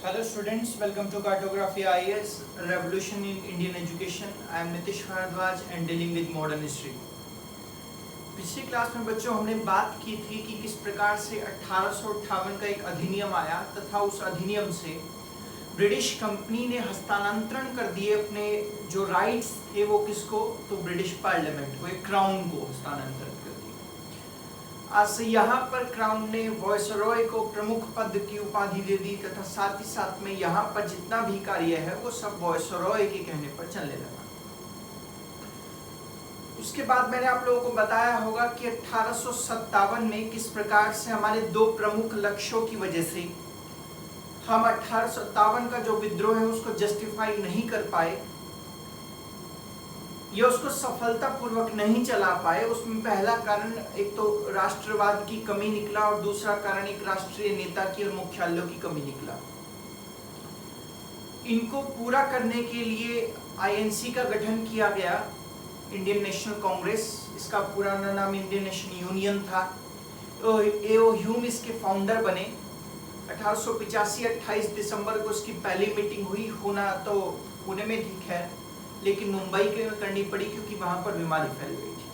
Hello students, welcome to Cartography IAS, Revolution in Indian Education. I am Nitish Bharadwaj and dealing with modern history. पिछली class में बच्चों हमने बात की थी कि किस प्रकार से 1858 का एक अधिनियम आया तथा उस अधिनियम से ब्रिटिश कंपनी ने हस्तांतरण कर दिए अपने जो राइट्स थे वो किसको, तो ब्रिटिश पार्लियामेंट को, एक क्राउन को हस्तांतरण कर दिया। आज से यहाँ पर क्राउन ने वॉयसरॉय को प्रमुख पद की उपाधि दे दी तथा साथ ही साथ में यहाँ पर जितना भी कार्य है वो सब वॉयसरॉय के कहने पर चलने लगा। उसके बाद मैंने आप लोगों को बताया होगा कि 1857 में किस प्रकार से हमारे दो प्रमुख लक्ष्यों की वजह से हम 1857 का जो विद्रोह है उसको जस्टिफाई नहीं कर पाए या उसको सफलतापूर्वक नहीं चला पाए। उसमें पहला कारण एक तो राष्ट्रवाद की कमी निकला और दूसरा कारण एक राष्ट्रीय नेता की और मुख्यालयों की कमी निकला। इनको पूरा करने के लिए आईएनसी का गठन किया गया, इंडियन नेशनल कांग्रेस। इसका पुराना नाम इंडियन नेशनल यूनियन था। ए.ओ. ह्यूम इसके फाउंडर बने। 1885 28 दिसंबर को इसकी पहली मीटिंग हुई। होना तो पुणे में थी खैर, लेकिन मुंबई के में करनी पड़ी क्योंकि वहां पर बीमारी फैल गई थी।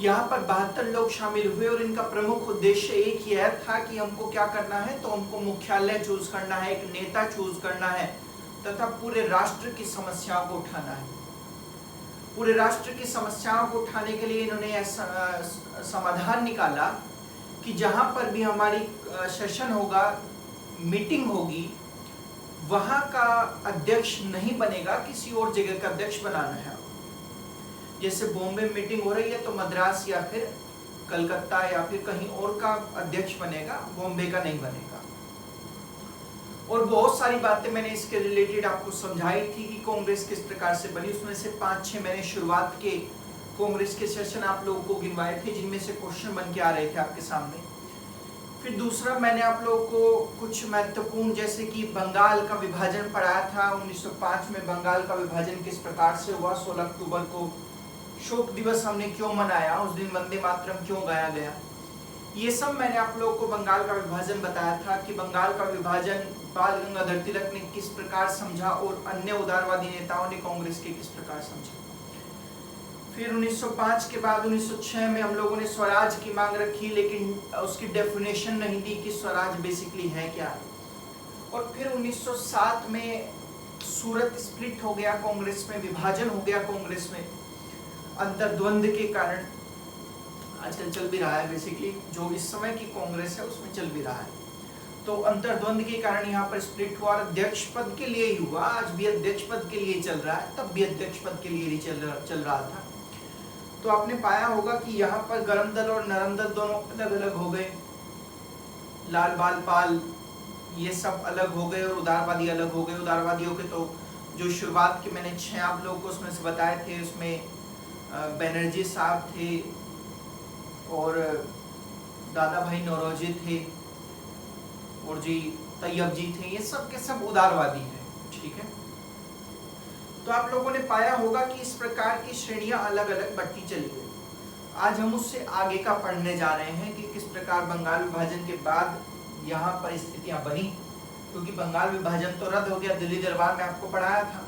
यहाँ पर 72 लोग शामिल हुए और इनका प्रमुख उद्देश्य एक ही था कि हमको क्या करना है, तो हमको मुख्यालय चूज करना है, एक नेता चूज करना है तथा पूरे राष्ट्र की समस्याओं को उठाना है। पूरे राष्ट्र की समस्याओं को उठाने के लिए इन्होंने ऐसा समाधान निकाला कि जहां पर भी हमारी सेशन होगा, मीटिंग होगी, वहां का अध्यक्ष नहीं बनेगा, किसी और जगह का अध्यक्ष बनाना है। जैसे बॉम्बे में मीटिंग हो रही है तो मद्रास या फिर कलकत्ता या फिर कहीं और का अध्यक्ष बनेगा, बॉम्बे का नहीं बनेगा। और बहुत सारी बातें मैंने इसके रिलेटेड आपको समझाई थी कि कांग्रेस किस प्रकार से बनी। उसमें से 5-6 मैंने शुरुआत के कांग्रेस के सेशन आप लोगों को गिनवाए थे, जिनमें से क्वेश्चन बन के आ रहे थे आपके सामने। फिर दूसरा मैंने आप लोगों को कुछ महत्वपूर्ण, जैसे कि बंगाल का विभाजन पढ़ाया था। 1905 में बंगाल का विभाजन किस प्रकार से हुआ, 16 अक्टूबर को शोक दिवस हमने क्यों मनाया, उस दिन वंदे मातरम क्यों गाया गया, ये सब मैंने आप लोगों को बंगाल का विभाजन बताया था कि बंगाल का विभाजन बाल गंगाधर तिलक ने किस प्रकार समझा और अन्य उदारवादी नेताओं ने कांग्रेस के किस प्रकार समझा। फिर 1905 के बाद 1906 में हम लोगों ने स्वराज की मांग रखी, लेकिन उसकी डेफिनेशन नहीं दी कि स्वराज बेसिकली है क्या। और फिर 1907 में सूरत स्प्लिट हो गया, कांग्रेस में विभाजन हो गया, कांग्रेस में अंतर्द्वंद के कारण। आजकल चल भी रहा है, बेसिकली जो इस समय की कांग्रेस है उसमें चल भी रहा है। तो अंतर्द्वंद के कारण यहाँ पर स्प्लिट हुआ। अध्यक्ष पद के लिए ही हुआ, आज भी अध्यक्ष पद के लिए चल रहा है, तब भी अध्यक्ष पद के लिए ही चल रहा था। तो आपने पाया होगा कि यहाँ पर गरम दल और नरम दल दोनों अलग अलग हो गए, लाल बाल पाल ये सब अलग हो गए और उदारवादी अलग हो गए। उदारवादियों के तो जो शुरुआत के मैंने 6 आप लोगों को उसमें से बताए थे, उसमें बनर्जी साहब थे और दादा भाई नौरोजी थे और जी तैयब जी थे, ये सब के सब उदारवादी हैं, ठीक है। तो आप लोगों ने पाया होगा कि इस प्रकार की श्रेणियां अलग अलग बढ़ती चली गई। आज हम उससे आगे का पढ़ने जा रहे हैं कि किस प्रकार बंगाल विभाजन के बाद यहाँ पर स्थितियां बनी, क्योंकि बंगाल विभाजन तो रद्द हो गया, दिल्ली दरबार में आपको पढ़ाया था।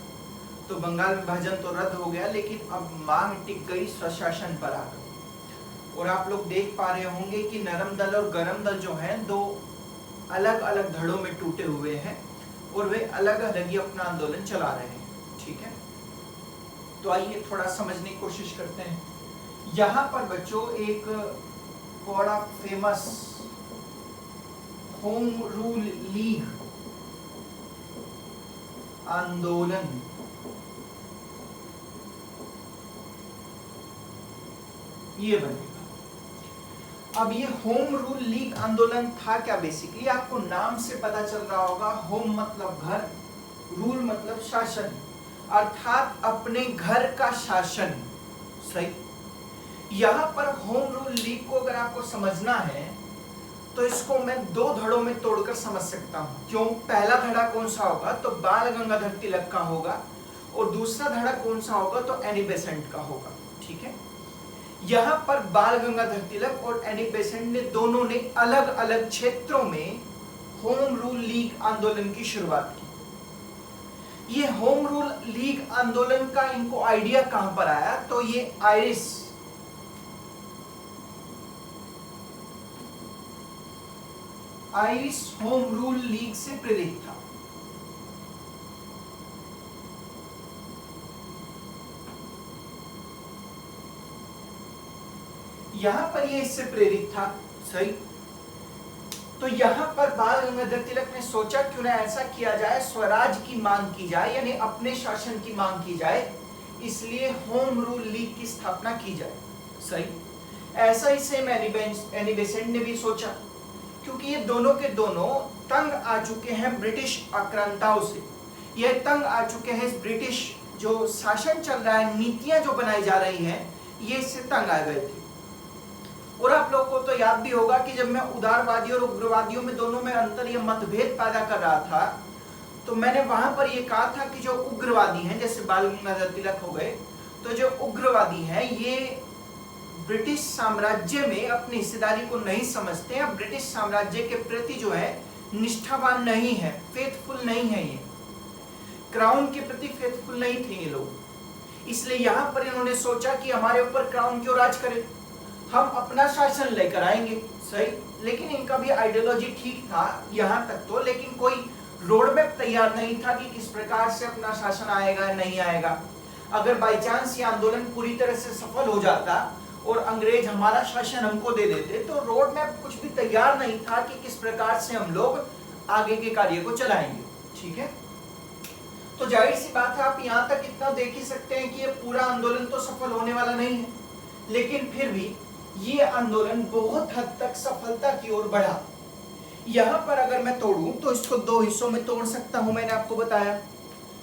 तो बंगाल विभाजन तो रद्द हो गया, लेकिन अब मांग टिक गई स्वशासन पर आ गई। और आप लोग देख पा रहे होंगे कि नरम दल और गरम दल जो हैं, दो अलग अलग धड़ों में टूटे हुए हैं और वे अलग अलग ही अपना आंदोलन चला रहे हैं, ठीक है। तो आइए थोड़ा समझने की कोशिश करते हैं। यहाँ पर बच्चों एक बड़ा फेमस होम रूल लीग आंदोलन ये बनेगा। अब ये होम रूल लीग आंदोलन था क्या, बेसिकली आपको नाम से पता चल रहा होगा। होम मतलब घर, रूल मतलब शासन, अर्थात अपने घर का शासन, सही। यहाँ पर होम रूल लीग को अगर आपको समझना है तो इसको मैं 2 धड़ों में तोड़कर समझ सकता हूँ। क्यों? पहला धड़ा कौन सा होगा, तो बाल गंगाधर तिलक का होगा, और दूसरा धड़ा कौन सा होगा, तो एनी बेसेंट का होगा, ठीक है। यहाँ पर बाल गंगाधर तिलक और एनी बेसेंट ने दोनों ने अलग अलग क्षेत्रों में होम रूल लीग आंदोलन की शुरुआत की। ये होम रूल लीग आंदोलन का इनको आइडिया कहां पर आया, तो ये आयरिश होम रूल लीग से प्रेरित था। यहां पर ये इससे प्रेरित था, सही। तो यहां पर बाल गंगाधर तिलक ने सोचा क्यों ना ऐसा किया जाए, स्वराज की मांग की जाए, यानी अपने शासन की मांग की जाए, इसलिए होम रूल लीग की स्थापना की जाए, सही। ऐसा ही सेम एनी बेसेंट ने भी सोचा, क्योंकि ये दोनों के दोनों तंग आ चुके हैं ब्रिटिश आक्रांताओं से। ये तंग आ चुके हैं इस ब्रिटिश जो शासन चल रहा है, नीतियां जो बनाई जा रही हैं, ये इससे तंग आ गए थे। और आप लोगों को तो याद भी होगा कि जब मैं उदारवादी और उग्रवादियों में दोनों में अंतर या मतभेद पैदा कर रहा था, तो मैंने वहां पर यह कहा था कि जो उग्रवादी हैं, जैसे बाल गंगाधर तिलक हो गए, तो जो उग्रवादी हैं ये ब्रिटिश साम्राज्य में अपनी हिस्सेदारी को नहीं समझते हैं, ब्रिटिश साम्राज्य के प्रति जो है निष्ठावान नहीं है, फेथफुल नहीं है, ये क्राउन के प्रति फेथफुल नहीं थे ये लोग। इसलिए यहां पर इन्होंने सोचा कि हमारे ऊपर क्राउन क्यों राज करे, हम अपना शासन लेकर आएंगे, सही। लेकिन इनका भी आइडियोलॉजी ठीक था यहां तक तो, लेकिन कोई रोड मैप तैयार नहीं था कि किस प्रकार से अपना शासन आएगा नहीं आएगा। अगर बाई चांस ये आंदोलन पूरी तरह से सफल हो जाता और अंग्रेज हमारा शासन हमको दे देते, तो रोड मैप कुछ भी तैयार नहीं था कि किस प्रकार से हम लोग आगे के कार्य को चलाएंगे, ठीक है। तो जाहिर सी बात है, आप यहां तक इतना देख ही सकते हैं कि ये पूरा आंदोलन तो सफल होने वाला नहीं है, लेकिन फिर भी ये आंदोलन बहुत हद तक सफलता की ओर बढ़ा। यहां पर अगर मैं तोड़ूं तो इसको दो हिस्सों में तोड़ सकता हूं, मैंने आपको बताया।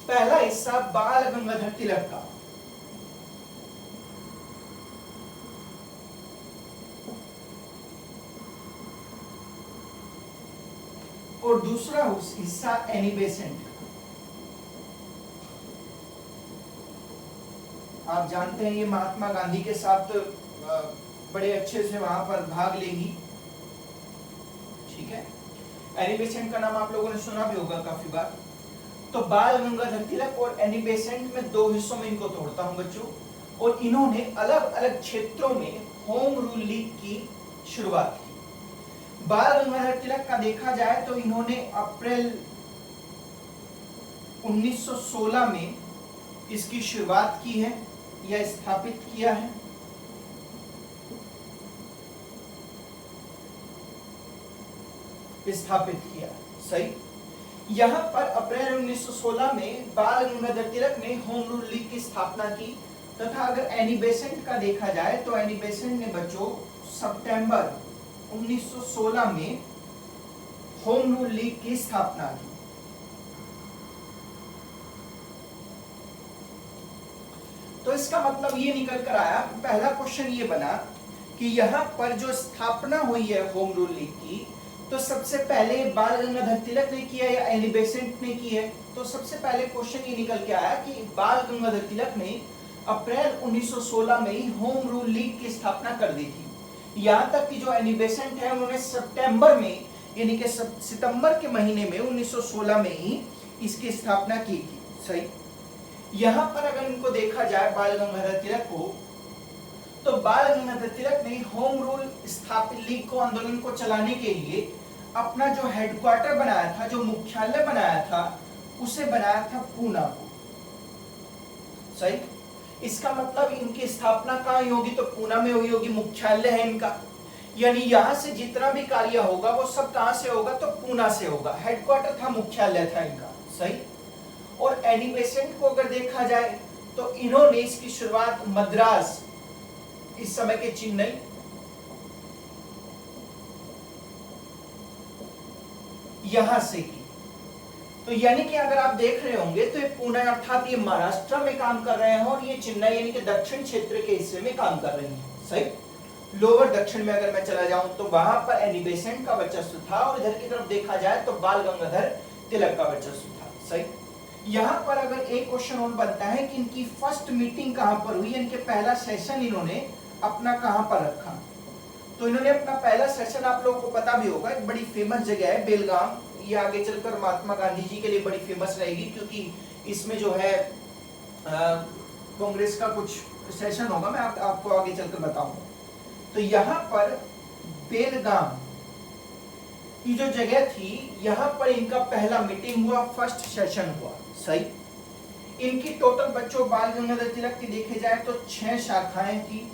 पहला हिस्सा बाल गंगाधर तिलक का, और दूसरा हिस्सा एनी बेसेंट का। आप जानते हैं ये महात्मा गांधी के साथ बड़े अच्छे से वहां पर भाग लेगी, ठीक है। एनी बेसेंट का नाम आप लोगों ने सुना भी होगा काफी बार। तो बाल गंगाधर तिलक और एनी बेसेंट में दो हिस्सों में इनको तोड़ता हूं बच्चों, और इन्होंने अलग अलग क्षेत्रों में होम रूल लीग की शुरुआत की। बाल गंगाधर तिलक का देखा जाए तो इन्होंने अप्रैल 1916 में इसकी शुरुआत की है या स्थापित किया है। स्थापित किया, सही। यहां पर अप्रैल 1916 में बाल गंगाधर तिलक ने होम रूल लीग की स्थापना की, तथा अगर एनी बेसेंट का देखा जाए तो एनी बेसेंट ने बच्चों सितंबर 1916 में होम रूल लीग की स्थापना की। तो इसका मतलब ये निकल कर आया, पहला क्वेश्चन ये बना कि यहां पर जो स्थापना हुई है होम रूल लीग की, तो सबसे पहले बाल गंगाधर तिलक ने किया या एनी बेसेंट ने की है। तो सबसे पहले क्वेश्चन ये निकल के आया कि बाल गंगाधर तिलक ने अप्रैल 1916 में ही होम रूल लीग की स्थापना कर दी थी। यहां तक कि जो एनी बेसेंट है उन्होंने सितंबर में, यानी कि सितंबर के महीने में 1916 में ही इसकी स्थापना की थी, सही। यहां पर अगर इनको देखा जाए बाल गंगाधर तिलक को, तो बाल गंगाधर तिलक ने होम रूल स्थापित लीग को, आंदोलन को चलाने के लिए अपना जो हेडक्वार्टर बनाया था, जो मुख्यालय बनाया था, उसे बनाया था पूना को, सही। इसका मतलब इनकी स्थापना कहां होगी, तो पूना में हुई होगी, मुख्यालय है इनका। यानी यहां से जितना भी कार्य होगा वो सब कहां से होगा, तो पूना से होगा। हेडक्वार्टर था, मुख्यालय था इनका, सही। और एनी बेसेंट को अगर देखा जाए तो इन्होंने इसकी शुरुआत मद्रास, इस समय के चेन्नई, यहां से की। तो यानी कि अगर आप देख रहे होंगे तो ये पुणे अर्थात ये महाराष्ट्र में काम कर रहे हैं और ये चेन्नई यानी कि दक्षिण क्षेत्र के हिस्से में काम कर रही हैं, सही। लोअर दक्षिण में अगर मैं चला जाऊं तो वहां पर एनी बेसेंट का वर्चस्व था, और इधर की तरफ देखा जाए तो बाल गंगाधर तिलक का वर्चस्व था, सही। यहां पर अगर एक क्वेश्चन और बनता है कि इनकी फर्स्ट मीटिंग कहां पर हुई, इनके पहला सेशन इन्होंने अपना कहां पर रखा, तो इन्होंने अपना पहला सेशन, आप लोगों को पता भी होगा, एक बड़ी फेमस जगह है बेलगाम, ये आगे चलकर महात्मा गांधी जी के लिए बड़ी फेमस रहेगी, क्योंकि इसमें जो है कांग्रेस का कुछ सेशन होगा, मैं आपको आगे चलकर बताऊंगा। तो यहाँ पर बेलगाम की जो जगह थी, यहाँ पर इनका पहला मीटिंग हुआ, फर्स्ट सेशन हुआ। सही। इनकी टोटल बच्चों बाल गंगाधर तिलक की देखे जाए तो 6 शाखाएं थी,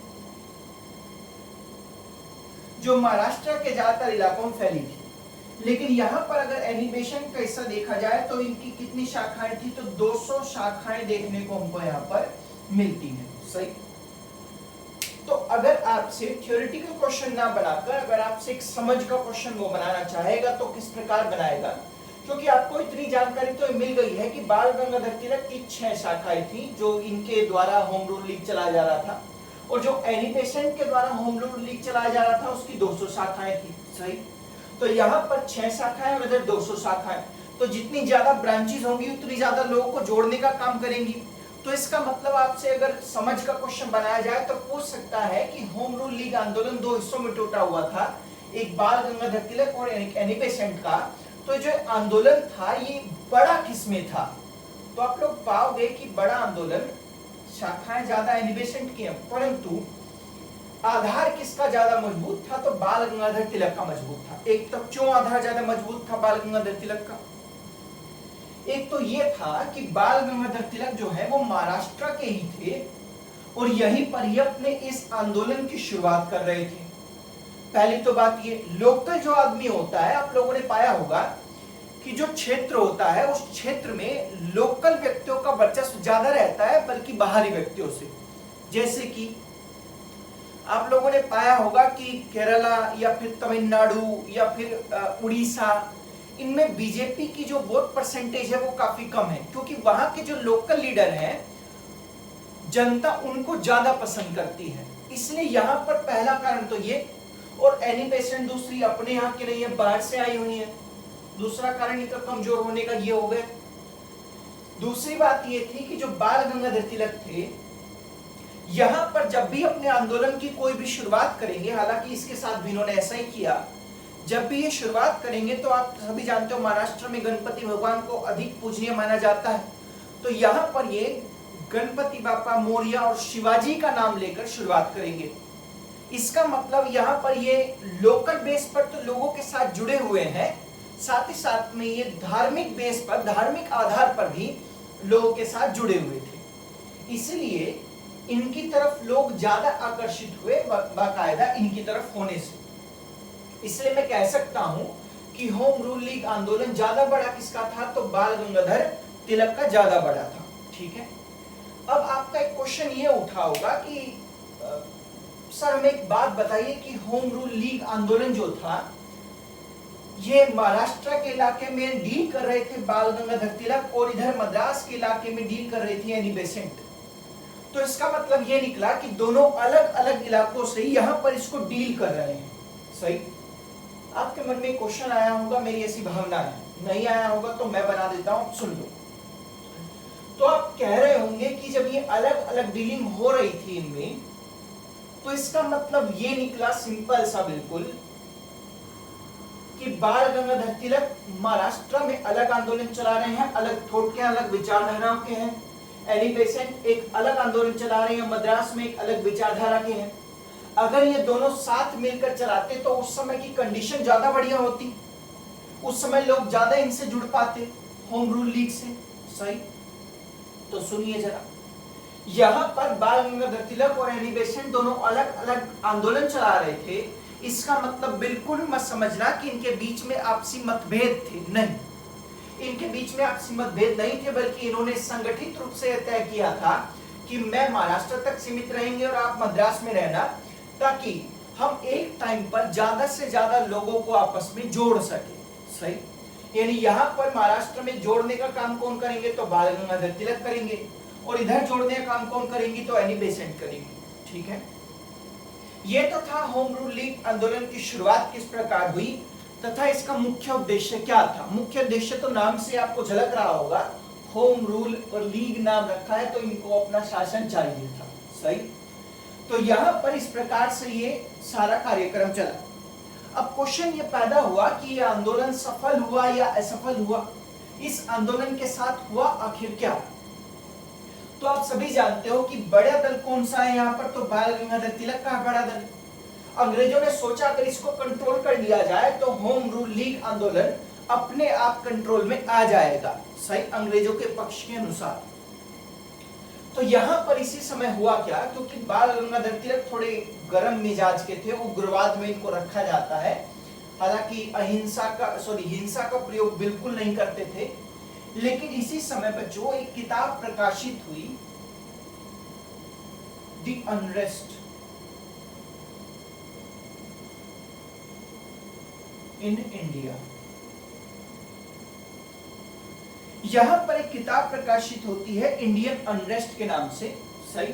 जो महाराष्ट्र के ज्यादातर इलाकों में फैली थी। लेकिन यहाँ पर अगर एनिमेशन का हिस्सा देखा जाए तो इनकी कितनी शाखाएं थी, तो 200 शाखाएं देखने को हमको यहाँ पर मिलती हैं। सही। तो अगर आपसे थ्योरेटिकल क्वेश्चन ना बनाकर अगर आपसे एक समझ का क्वेश्चन वो बनाना चाहेगा तो किस प्रकार बनाएगा, क्योंकि आपको इतनी जानकारी तो मिल गई है कि बाल गंगाधर तिलक की 6 शाखाएं थी जो इनके द्वारा होम रूल लीग चलाया जा रहा था, और जो एनी बेसेंट के द्वारा होम रूल लीग चलाया जा रहा था उसकी 200 शाखाएं थी। सही। तो यहाँ पर 6 शाखाएं और इधर 200 शाखाएं, तो जितनी ज्यादा ब्रांचेस होंगी उतनी ज्यादा लोगों को जोड़ने का काम करेंगी। तो इसका मतलब आपसे अगर समझ का क्वेश्चन बनाया जाए तो पूछ सकता है कि होम रूल लीग आंदोलन 2 हिस्सों में टूटा हुआ था, एक बाल गंगाधर तिलक और एनी बेसेंट का। तो जो आंदोलन था ये बड़ा किसमें था, तो आप लोग पाओगे कि बड़ा आंदोलन, शाखाएं ज्यादा एनी बेसेंट की हैं, परंतु आधार किसका ज्यादा मजबूत था, तो बाल गंगाधर तिलक का मजबूत था। एक तो क्यों आधार ज्यादा मजबूत था बाल गंगाधर तिलक का, एक तो ये था कि बाल गंगाधर तिलक जो है वो महाराष्ट्र के ही थे और यहीं पर ही अपने इस आंदोलन की शुरुआत कर रहे थे। पहली तो बात ये, लोकल जो आदमी होता है, आप लोगों ने पाया होगा कि जो क्षेत्र होता है उस क्षेत्र में लोकल व्यक्तियों का वर्चस्व ज्यादा रहता है बल्कि बाहरी व्यक्तियों से। जैसे कि आप लोगों ने पाया होगा कि केरला या फिर तमिलनाडु या फिर उड़ीसा, इनमें बीजेपी की जो वोट परसेंटेज है वो काफी कम है, क्योंकि वहां के जो लोकल लीडर हैं जनता उनको ज्यादा पसंद करती है। इसलिए यहाँ पर पहला कारण तो ये, और एनी बेसेंट दूसरी अपने यहाँ की नहीं है, बाहर से आई हुई है, दूसरा कारण इनका कमजोर होने का ये हो गया। दूसरी बात ये थी कि जो बाल गंगाधर तिलक थे यहाँ पर जब भी अपने आंदोलन की कोई भी शुरुआत करेंगे, हालांकि इसके साथ भी इन्होंने ऐसा ही किया, जब भी ये शुरुआत करेंगे तो आप सभी जानते हो महाराष्ट्र में गणपति भगवान को अधिक पूजनीय माना जाता है, तो यहाँ पर ये गणपति बापा मोरया और शिवाजी का नाम लेकर शुरुआत करेंगे। इसका मतलब यहाँ पर ये लोकल बेस पर तो लोगों के साथ जुड़े हुए हैं, साथ ही साथ में ये धार्मिक बेस पर, धार्मिक आधार पर भी लोगों के साथ जुड़े हुए थे। इसलिए इनकी तरफ लोग ज्यादा आकर्षित हुए बाकायदा इनकी तरफ होने से। इसलिए मैं कह सकता हूं कि होम रूल लीग आंदोलन ज्यादा बड़ा किसका था, तो बाल गंगाधर तिलक का ज्यादा बड़ा था। ठीक है। अब आपका एक क्वेश्चन ये उठा होगा कि सर हमें एक बात बताइए कि होम रूल लीग आंदोलन जो था ये महाराष्ट्र के इलाके में डील कर रहे थे बाल गंगाधर तिलक और इधर मद्रास के इलाके में डील कर रही थी एनी बेसेंट। तो इसका मतलब ये निकला कि दोनों अलग अलग इलाकों से यहां पर इसको डील कर रहे हैं। सही। आपके मन में क्वेश्चन आया होगा, मेरी ऐसी भावना है, नहीं आया होगा तो मैं बना देता हूं, सुन लो। तो आप कह रहे होंगे कि जब ये अलग अलग डीलिंग हो रही थी इनमें, तो इसका मतलब ये निकला सिंपल सा बिल्कुल कि बाल गंगाधर तिलक महाराष्ट्र में अलग आंदोलन चला रहे हैं, अलग थॉट के, अलग विचारधाराओं के हैं। एनी बेसेंट एक अलग आंदोलन चला रहे हैं, मद्रास में एक अलग विचारधारा के हैं। अगर ये दोनों साथ मिलकर चलाते तो उस समय की कंडीशन ज्यादा बढ़िया होती, उस समय लोग ज्यादा इनसे जुड़ पाते होम रूल लीग से। सही। तो सुनिए जरा, यहाँ पर बाल गंगाधर तिलक और एनी बेसेंट दोनों अलग अलग आंदोलन चला रहे थे। इसका मतलब बिल्कुल मत समझना कि इनके बीच में आपसी मतभेद थे, नहीं, इनके बीच में आपसी मतभेद नहीं थे, बल्कि इन्होंने संगठित रूप से तय किया था कि मैं महाराष्ट्र तक सीमित रहेंगे और आप मद्रास में रहना, ताकि हम एक टाइम पर ज्यादा से ज्यादा लोगों को आपस में जोड़ सके। सही। यानी यहाँ पर महाराष्ट्र में जोड़ने का काम कौन करेंगे, तो बाल गंगाधर तिलक करेंगे, और इधर जोड़ने का काम कौन करेंगी, तो एनी बेसेंट करेंगे। ठीक है। ये तो था होम रूल लीग आंदोलन की शुरुआत किस प्रकार हुई तथा इसका मुख्य उद्देश्य क्या था। मुख्य उद्देश्य तो नाम से आपको झलक रहा होगा, होम रूल और लीग नाम रखा है तो इनको अपना शासन चाहिए था। सही। तो यहां पर इस प्रकार से ये सारा कार्यक्रम चला। अब क्वेश्चन ये पैदा हुआ कि ये आंदोलन सफल हुआ या असफल हुआ, इस आंदोलन के साथ हुआ आखिर क्या। तो आप सभी जानते हो कि बड़ा दल कौन सा है यहाँ पर, तो बाल गंगाधर तिलक का बड़ा दल। अंग्रेजों ने सोचा अगर इसको कंट्रोल कर लिया जाए तो होम रूल लीग आंदोलन अपने आप कंट्रोल में आ जाएगा, सही, अंग्रेजों के पक्ष के अनुसार। तो यहां पर इसी समय हुआ क्या, क्योंकि बाल गंगाधर तिलक थोड़े गर्म मिजाज के थे, उग्रवाद में इनको रखा जाता है, हालांकि हिंसा का प्रयोग बिल्कुल नहीं करते थे। लेकिन इसी समय पर जो एक किताब प्रकाशित हुई, द अनरेस्ट इन इंडिया, यहां पर एक किताब प्रकाशित होती है इंडियन अनरेस्ट के नाम से, सही।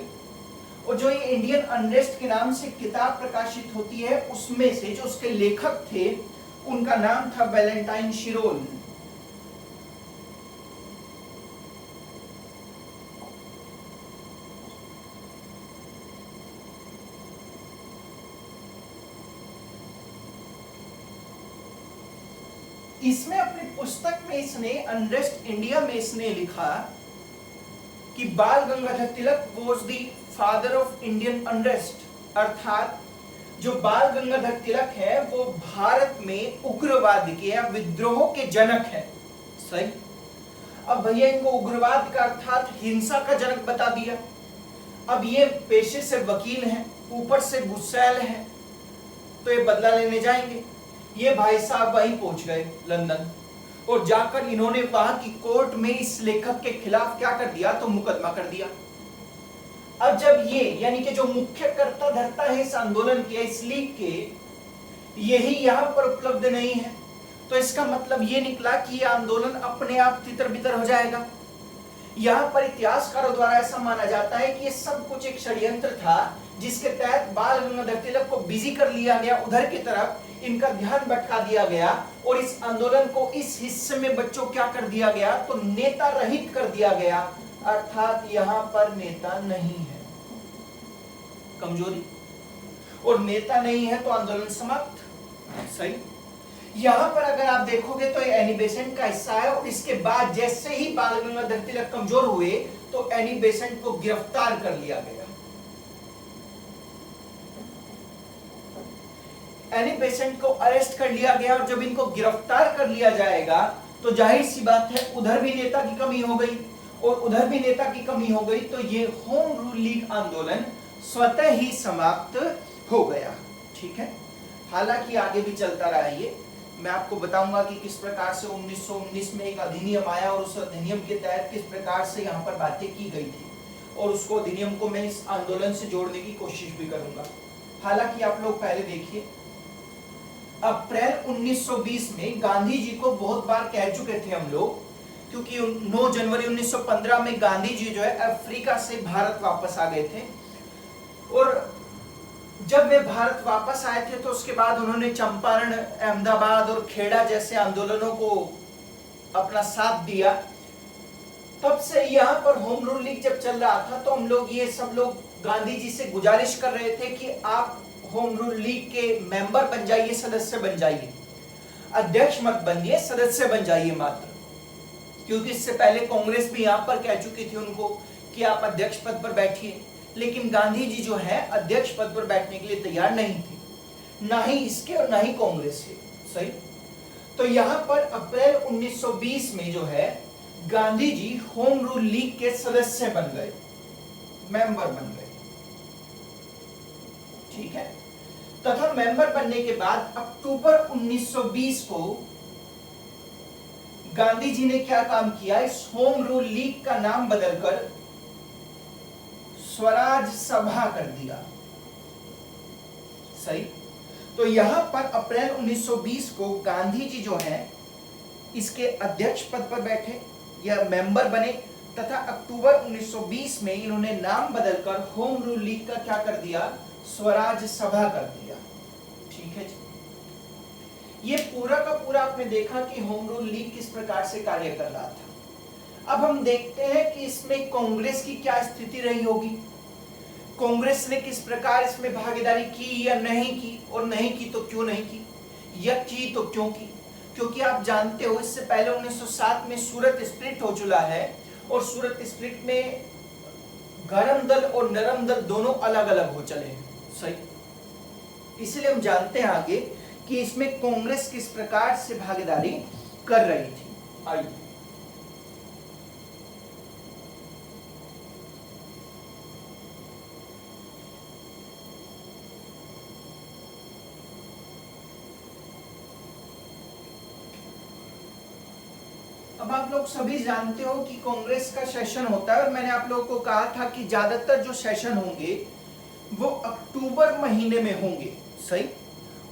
और जो ये इंडियन अनरेस्ट के नाम से किताब प्रकाशित होती है, उसमें से जो उसके लेखक थे उनका नाम था वैलेंटाइन शिरोल। इसमें अपनी पुस्तक में इसने अनरेस्ट इंडिया में इसने लिखा कि Bal Gangadhar Tilak was the father of Indian unrest, अर्थात जो बाल गंगाधर तिलक है वो भारत में उग्रवाद के या विद्रोह के जनक है, सही। अब भैया इनको उग्रवाद का अर्थात हिंसा का जनक बता दिया। अब ये पेशे से वकील हैं, ऊपर से गुस्सैल हैं, तो ये बदला लेने जाएंगे। ये भाई साहब वहीं पहुंच गए लंदन, और जाकर इन्होंने वहां की कोर्ट में इस लेखक के खिलाफ क्या कर दिया, तो मुकदमा कर दिया। अब जब ये यानी कि जो मुख्य कर्ता धर्ता है इस आंदोलन के, इस लीग के, यही यहां पर उपलब्ध नहीं है, तो इसका मतलब ये निकला कि ये आंदोलन अपने आप तितर बितर हो जाएगा। यहां पर इतिहासकारों द्वारा ऐसा माना जाता है कि ये सब कुछ एक षड्यंत्र था, जिसके तहत बाल गंगाधर तिलक को बिजी कर लिया गया, उधर की तरफ इनका ध्यान भटका दिया गया, और इस आंदोलन को इस हिस्से में बच्चों क्या कर दिया गया, तो नेता रहित कर दिया गया, अर्थात यहां पर नेता नहीं है, कमजोरी, और नेता नहीं है तो आंदोलन समाप्त, सही। यहां पर अगर आप देखोगे तो एनी बेसेंट का हिस्सा है, और इसके बाद जैसे ही बाल गंगाधर तिलक कमजोर हुए तो एनी बेसेंट को गिरफ्तार कर लिया गया। एनी बेसेंट को अरेस्ट कर लिया गया, और जब इनको गिरफ्तार कर लिया जाएगा तो जाहिर सी बात है उधर भी नेता की कमी हो गई, और उधर भी नेता की कमी हो गई, तो ये होम रूल लीग आंदोलन स्वतः ही समाप्त हो गया, ठीक है। हालांकि आगे भी चलता रहा ये, मैं आपको बताऊंगा कि किस प्रकार से 1919 में एक अधिनियम आया, और उस अधिनियम के तहत किस प्रकार से यहाँ पर बातें की गई थी, और उसको अधिनियम को मैं इस आंदोलन से जोड़ने की कोशिश भी करूंगा। हालांकि आप लोग पहले देखिए, अप्रैल 1920 में गांधी जी को बहुत बार कह चुके थे हम लोग, क्योंकि 9 जनवरी 1915 में गांधी जी जो है अफ्रीका से भारत वापस आ गए थे, और जब वे भारत वापस आए थे तो उसके बाद उन्होंने चंपारण, अहमदाबाद और खेड़ा जैसे आंदोलनों को अपना साथ दिया। तब से यहाँ पर होम रूल लीग जब चल रहा था तो हम लोग ये सब लोग गांधी जी से गुजारिश कर रहे थे कि आप होम रूल लीग के मेंबर बन जाइए, सदस्य बन जाइए, अध्यक्ष मत बनिए, सदस्य बन जाइए मात्र, क्योंकि इससे पहले कांग्रेस भी यहाँ पर कह चुकी थी उनको कि आप अध्यक्ष पद पर बैठिए, लेकिन गांधी जी जो है अध्यक्ष पद पर बैठने के लिए तैयार नहीं थे, ना ही इसके और ना ही कांग्रेस के, सही। तो यहाँ पर अप्रैल 1920 में जो है Gandhi ji home rule league के सदस्य बन गए, मेंबर बन गए, ठीक है। तथा मेंबर बनने के बाद अक्टूबर 1920 को गांधी जी ने क्या काम किया, इस होम रूल लीग का नाम बदलकर स्वराज सभा कर दिया, सही। तो यहां पर अप्रैल 1920 को गांधी जी जो है इसके अध्यक्ष पद पर बैठे या मेंबर बने, तथा अक्टूबर 1920 में इन्होंने नाम बदलकर होम रूल लीग का क्या कर दिया, स्वराज सभा कर दिया, ठीक है जी। ये पूरा का पूरा आपने देखा कि होम रूल लीग किस प्रकार से कार्य कर रहा था। अब हम देखते हैं कि इसमें कांग्रेस की क्या स्थिति रही होगी। कांग्रेस ने किस प्रकार इसमें भागीदारी की या नहीं की, और नहीं की तो क्यों नहीं की, या की तो क्यों की। क्योंकि आप जानते हो इससे पहले 1907 में सूरत स्प्लिट हो चुका है, और सूरत स्प्लिट में गरम दल और नरम दल दोनों अलग अलग हो चले हैं, सही। इसलिए हम जानते हैं आगे कि इसमें कांग्रेस किस प्रकार से भागीदारी कर रही थी। आइए अब आप लोग सभी जानते हो कि कांग्रेस का सेशन होता है, और मैंने आप लोगों को कहा था कि ज्यादातर जो सेशन होंगे वो अक्टूबर महीने में होंगे, सही।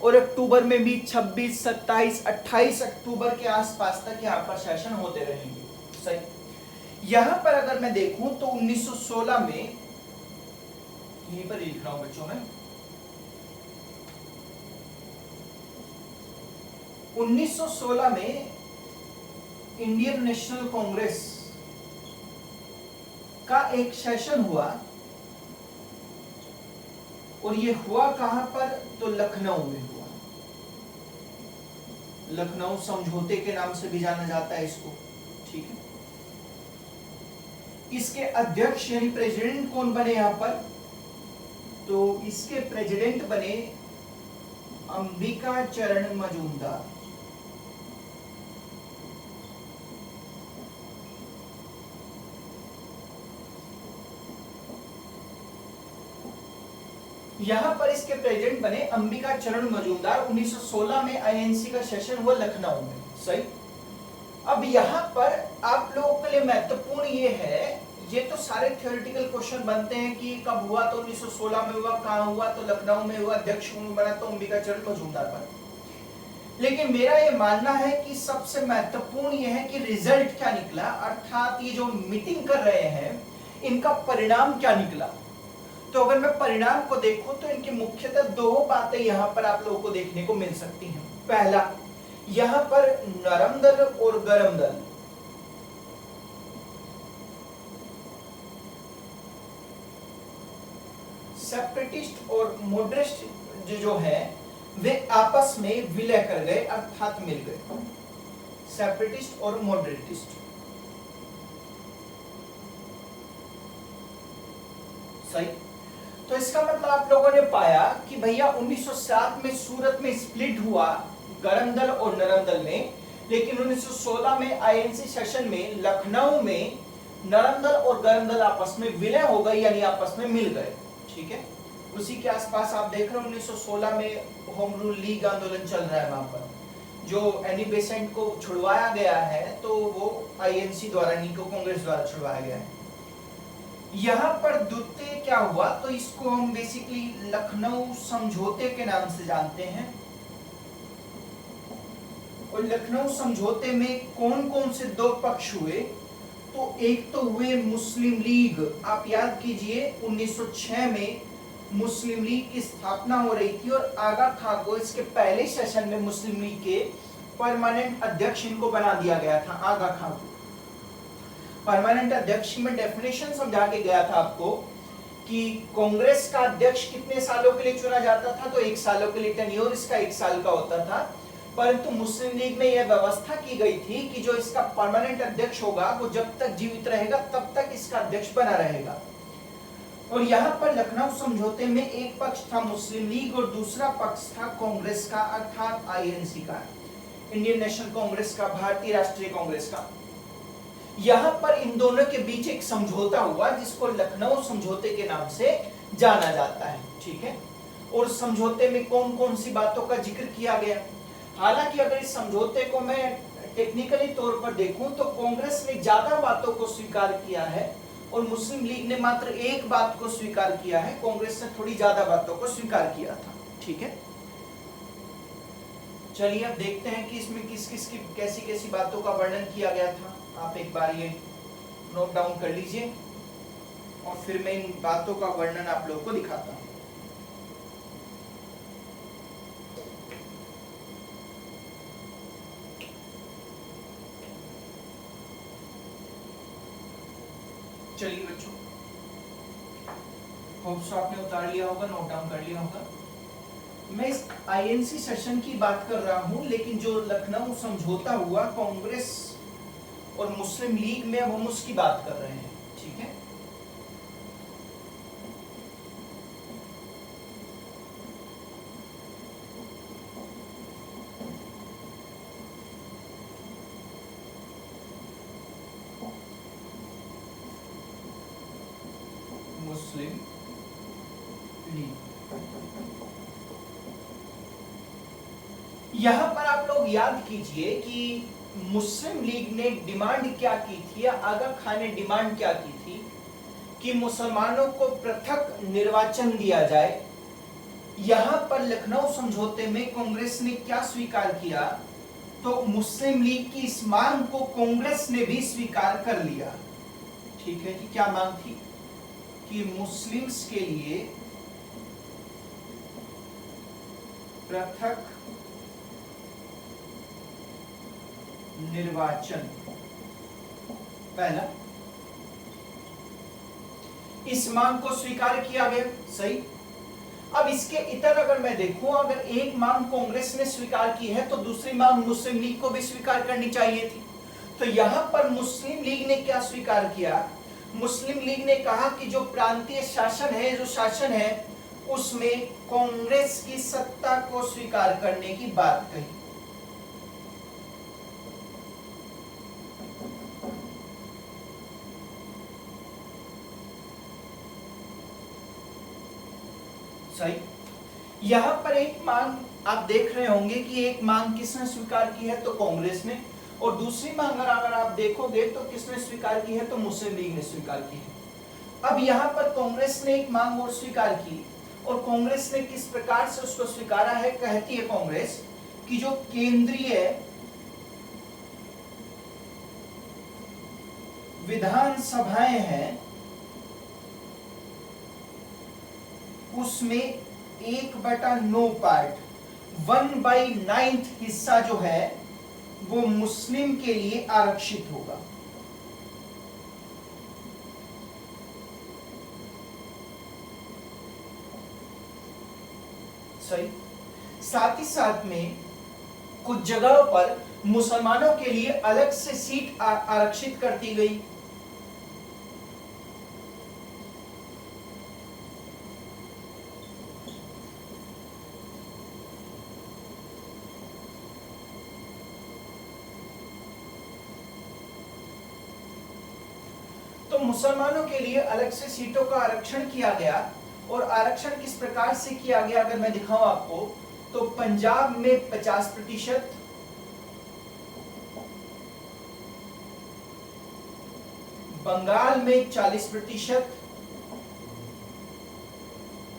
और अक्टूबर में भी 26, 27, 28 अक्टूबर के आसपास तक यहाँ पर सेशन होते रहेंगे, सही। यहाँ पर अगर मैं देखूं तो 1916 में, यहीं पर लिख रहा हूं बच्चों में, 1916 में इंडियन नेशनल कांग्रेस का एक सेशन हुआ, और ये हुआ कहां पर, तो लखनऊ में हुआ। लखनऊ समझौते के नाम से भी जाना जाता है इसको, ठीक है। इसके अध्यक्ष यानी प्रेसिडेंट कौन बने यहां पर, तो इसके प्रेसिडेंट बने अंबिका चरण मजूमदार। यहां पर इसके प्रेसिडेंट बने अंबिका चरण मजूमदार। 1916 में आईएनसी का सेशन हुआ लखनऊ में, सही। अब यहां पर आप लोगों के लिए महत्वपूर्ण ये है, ये तो सारे थ्योरेटिकल क्वेश्चन बनते हैं कि कब हुआ, तो 1916 में हुआ, कहां हुआ, तो लखनऊ में हुआ, अध्यक्ष बना तो अंबिका चरण मजूमदार बना। लेकिन मेरा ये मानना है कि सबसे महत्वपूर्ण ये है कि रिजल्ट क्या निकला, अर्थात ये जो मीटिंग कर रहे हैं इनका परिणाम क्या निकला। तो अगर मैं परिणाम को देखूं तो इनकी मुख्यतः दो बातें यहां पर आप लोगों को देखने को मिल सकती हैं। पहला, यहां पर नरम दल और गरम दल सेपरेटिस्ट और मॉडरेटिस्ट जो है वे आपस में विलय कर गए, अर्थात मिल गए। सेपरेटिस्ट और मॉडरेटिस्ट, सही। तो इसका मतलब आप लोगों ने पाया कि भैया 1907 में सूरत में स्प्लिट हुआ गरम दल और नरम दल में, लेकिन 1916 में आईएनसी सेशन में लखनऊ में नरम दल और गरम दल आपस में विलय हो गए, यानी आपस में मिल गए, ठीक है। उसी के आसपास आप देख रहे हो 1916 में होम रूल लीग आंदोलन चल रहा है, वहां पर जो एनी बेसेंट को छुड़वाया गया है तो वो आईएनसी द्वारा, नीको कांग्रेस द्वारा छुड़वाया गया है। यहां पर द्वितीय क्या हुआ, तो इसको हम बेसिकली लखनऊ समझौते के नाम से जानते हैं। और लखनऊ समझौते में कौन कौन से दो पक्ष हुए, तो एक तो हुए मुस्लिम लीग। आप याद कीजिए 1906 में मुस्लिम लीग की स्थापना हो रही थी, और आगा खां को इसके पहले सेशन में मुस्लिम लीग के परमानेंट अध्यक्ष इनको बना दिया गया था। आगा खां को परमानेंट अध्यक्ष में डेफिनेशन समझा के गया था आपको कि कांग्रेस का अध्यक्ष कितने सालों के लिए चुना जाता था, तो 1 सालों के लिए टेन्योर इसका 1 साल का होता था। परंतु मुस्लिम लीग में यह व्यवस्था की गई थी कि जो इसका परमानेंट अध्यक्ष होगा वो जब तक जीवित रहेगा तब तक इसका अध्यक्ष बना रहेगा। और यहाँ पर लखनऊ समझौते में एक पक्ष था मुस्लिम लीग और दूसरा पक्ष था कांग्रेस का, अर्थात आईएनसी का, इंडियन नेशनल कांग्रेस का, भारतीय राष्ट्रीय कांग्रेस का। यहां पर इन दोनों के बीच एक समझौता हुआ जिसको लखनऊ समझौते के नाम से जाना जाता है, ठीक है। और समझौते में कौन कौन सी बातों का जिक्र किया गया। हालांकि अगर इस समझौते को मैं टेक्निकली तौर पर देखूं तो कांग्रेस ने ज्यादा बातों को स्वीकार किया है और मुस्लिम लीग ने मात्र एक बात को स्वीकार किया है। कांग्रेस ने थोड़ी ज्यादा बातों को स्वीकार किया था, ठीक है। चलिए अब देखते हैं कि इसमें किस किस की कैसी कैसी बातों का वर्णन किया गया था। आप एक बार ये नोट डाउन कर लीजिए और फिर मैं इन बातों का वर्णन आप लोगों को दिखाता हूं। चलिए बच्चों, होप सो आपने उतार लिया होगा, नोट डाउन कर लिया होगा। मैं इस आईएनसी सेशन की बात कर रहा हूं, लेकिन जो लखनऊ समझौता हुआ कांग्रेस और मुस्लिम लीग में, अब हम उसकी बात कर रहे हैं, ठीक है। मुस्लिम लीग, यहां पर आप लोग याद कीजिए कि मुस्लिम लीग ने डिमांड क्या की थी, या आगा खान ने डिमांड क्या की थी कि मुसलमानों को पृथक निर्वाचन दिया जाए। यहां पर लखनऊ समझौते में कांग्रेस ने क्या स्वीकार किया, तो मुस्लिम लीग की इस मांग को कांग्रेस ने भी स्वीकार कर लिया, ठीक है जी। क्या मांग थी कि मुस्लिम्स के लिए पृथक निर्वाचन, पहला, इस मांग को स्वीकार किया गया, सही। अब इसके इतर अगर मैं देखूं, अगर एक मांग कांग्रेस ने स्वीकार की है तो दूसरी मांग मुस्लिम लीग को भी स्वीकार करनी चाहिए थी। तो यहां पर मुस्लिम लीग ने क्या स्वीकार किया, मुस्लिम लीग ने कहा कि जो प्रांतीय शासन है, जो शासन है, उसमें कांग्रेस की सत्ता को स्वीकार करने की बात कही। सही। यहां पर एक मांग आप देख रहे होंगे कि एक मांग किसने स्वीकार की है, तो कांग्रेस ने, और दूसरी मांग अगर आप देखोगे तो किसने स्वीकार की है, तो मुस्लिम लीग ने स्वीकार की है। अब यहां पर कांग्रेस ने एक मांग और स्वीकार की, और कांग्रेस ने किस प्रकार से उसको स्वीकारा है, कहती है कांग्रेस कि जो केंद्रीय विधानसभाएं हैं उसमें 1/9 पार्ट, 1/9 हिस्सा जो है वो मुस्लिम के लिए आरक्षित होगा। सही। साथ ही साथ में कुछ जगहों पर मुसलमानों के लिए अलग से सीट आरक्षित कर दी गई। तो मुसलमानों के लिए अलग से सीटों का आरक्षण किया गया, और आरक्षण किस प्रकार से किया गया अगर मैं दिखाऊं आपको, तो पंजाब में 50%, बंगाल में 40%,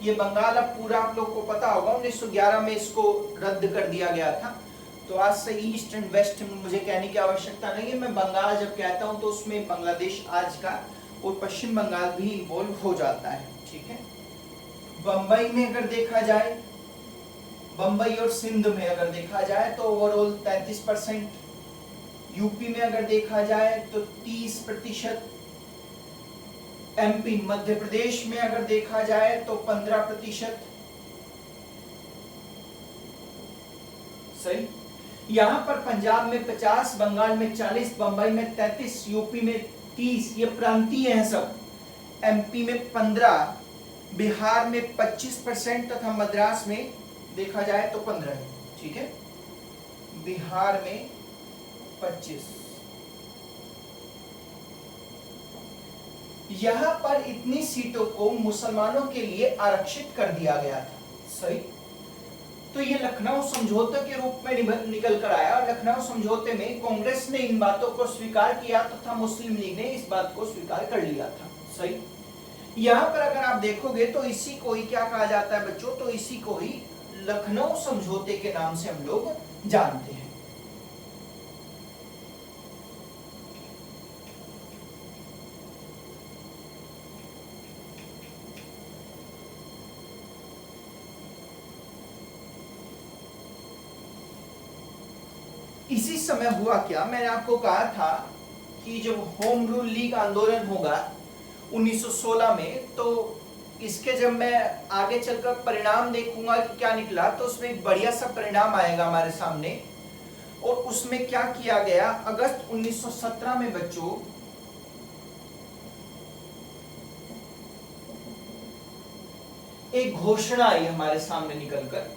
ये बंगाल अब पूरा आप लोग को पता होगा 1911 में इसको रद्द कर दिया गया था। तो आज से ईस्ट एंड वेस्ट में मुझे कहने की आवश्यकता नहीं है, मैं बंगाल जब कहता हूं तो उसमें बांग्लादेश आज का और पश्चिम बंगाल भी इन्वॉल्व हो जाता है, ठीक है। बंबई में अगर देखा जाए, बंबई और सिंध में अगर देखा जाए तो ओवरऑल 33%, यूपी में अगर देखा जाए तो 30%, एमपी मध्य प्रदेश में अगर देखा जाए तो 15%। सही। यहां पर पंजाब में 50, बंगाल में 40, बंबई में 33, यूपी में 30, ये प्रांतीय हैं सब। एमपी में 15, बिहार में 25% तथा मद्रास में देखा जाए तो 15, ठीक है। बिहार में 25। यहां पर इतनी सीटों को मुसलमानों के लिए आरक्षित कर दिया गया था। सही। तो ये लखनऊ समझौते के रूप में निकल कर आया, और लखनऊ समझौते में कांग्रेस ने इन बातों को स्वीकार किया तथा मुस्लिम लीग ने इस बात को स्वीकार कर लिया था। सही। यहां पर अगर आप देखोगे तो इसी को ही क्या कहा जाता है बच्चों, तो इसी को ही लखनऊ समझौते के नाम से हम लोग जानते हैं। इसी समय हुआ क्या, मैंने आपको कहा था कि जब होम रूल लीग आंदोलन होगा 1916 में, तो इसके जब मैं आगे चलकर परिणाम देखूंगा कि क्या निकला, तो उसमें एक बढ़िया सा परिणाम आएगा हमारे सामने। और उसमें क्या किया गया, अगस्त 1917 में बच्चों एक घोषणा आई हमारे सामने निकलकर।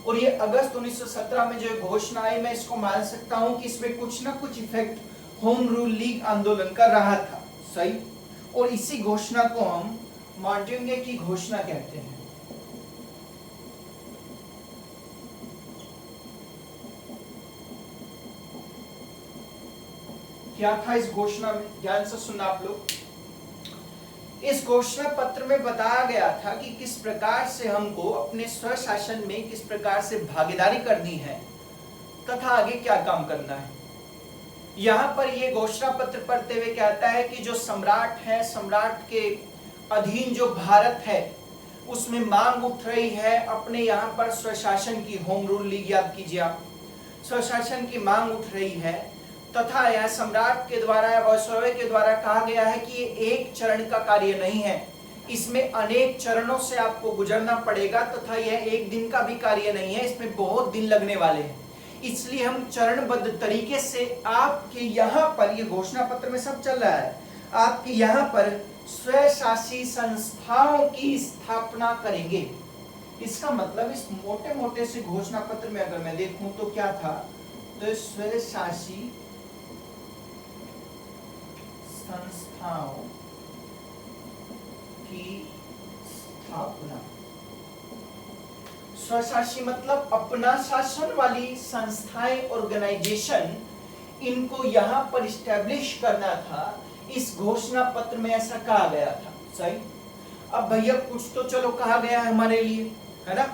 और ये अगस्त 1917 में जो घोषणा आई, मैं इसको मान सकता हूं कि इसमें कुछ ना कुछ इफेक्ट होम रूल लीग आंदोलन का रहा था, सही। और इसी घोषणा को हम मॉन्टेग्यू की घोषणा कहते हैं। क्या था इस घोषणा में, ध्यान से सुनना आप लोग। इस घोषणा पत्र में बताया गया था कि किस प्रकार से हमको अपने स्वशासन में किस प्रकार से भागीदारी करनी है तथा आगे क्या काम करना है। यहां पर यह घोषणा पत्र पढ़ते हुए कहता है कि जो सम्राट है, सम्राट के अधीन जो भारत है, उसमें मांग उठ रही है अपने यहाँ पर स्वशासन की। होम रूल लीग याद कीजिए आप, स्वशासन की मांग उठ रही है तथा यह सम्राट के द्वारा, वायसरॉय के द्वारा कहा गया है कि ये एक चरण का कार्य नहीं है, इसमें अनेक चरणों से आपको गुजरना पड़ेगा तथा यह एक दिन का भी कार्य नहीं है, इसमें बहुत दिन लगने वाले हैं। इसलिए हम चरणबद्ध तरीके से आपके यहाँ पर, ये घोषणा पत्र में सब चल रहा है, आपके यहाँ पर स्वशासी संस्थाओं की स्थापना करेंगे। इसका मतलब इस मोटे मोटे से घोषणा पत्र में अगर मैं देखूं तो क्या था, तो स्वशासी संस्थाओं की स्थापना। स्वशासी मतलब अपना शासन वाली संस्थाएं, ऑर्गेनाइजेशन, इनको यहां पर इस्टेब्लिश करना था। इस घोषणा पत्र में ऐसा कहा गया था, सही। अब भैया कुछ तो चलो कहा गया है हमारे लिए, है ना,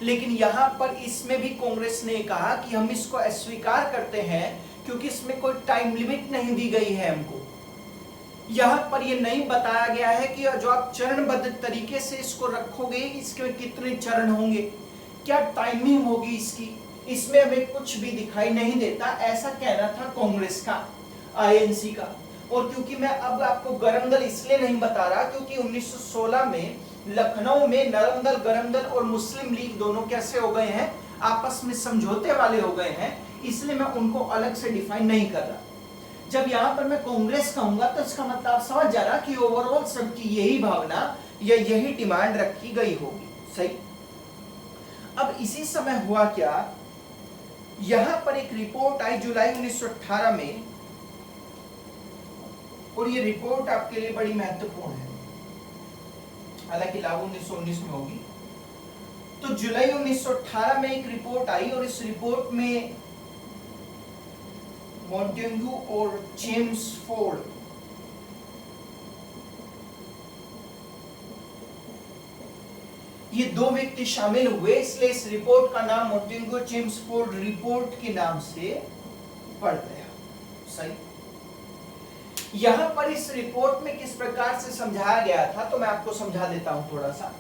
लेकिन यहां पर इसमें भी कांग्रेस ने कहा कि हम इसको अस्वीकार करते हैं क्योंकि इसमें कोई टाइम लिमिट नहीं दी गई है हमको। यहां पर यह नहीं बताया गया है कि जो आप चरणबद्ध तरीके से इसको रखोगे, इसके कितने चरण होंगे, क्या टाइमिंग होगी इसकी, इसमें हमें कुछ भी दिखाई नहीं देता। ऐसा कहना था कांग्रेस का, आईएनसी का। और क्योंकि मैं अब आपको गरम दल इसलिए नहीं बता रहा क्योंकि 1916 में लखनऊ में नरम दल, गरम दल और मुस्लिम लीग दोनों कैसे हो गए हैं, आपस में समझौते वाले हो गए हैं, इसलिए मैं उनको अलग से डिफाइन नहीं कर रहा। जब यहां पर मैं कांग्रेस कहूंगा तो इसका मतलब आप समझ जाना कि ओवरऑल सबकी यही भावना या यही डिमांड रखी गई होगी, सही। अब इसी समय हुआ क्या, यहां पर एक रिपोर्ट आई जुलाई 1918 में, और ये रिपोर्ट आपके लिए बड़ी महत्वपूर्ण है, हालांकि लागू 1919 में होगी। तो जुलाई 1918 में एक रिपोर्ट आई और इस रिपोर्ट में मॉन्टेग्यू और चेम्सफोर्ड ये दो व्यक्ति शामिल हुए, इसलिए इस रिपोर्ट का नाम मॉन्टेग्यू चेम्सफोर्ड रिपोर्ट के नाम से पड़ गया, सही। यहां पर इस रिपोर्ट में किस प्रकार से समझाया गया था, तो मैं आपको समझा देता हूं थोड़ा सा।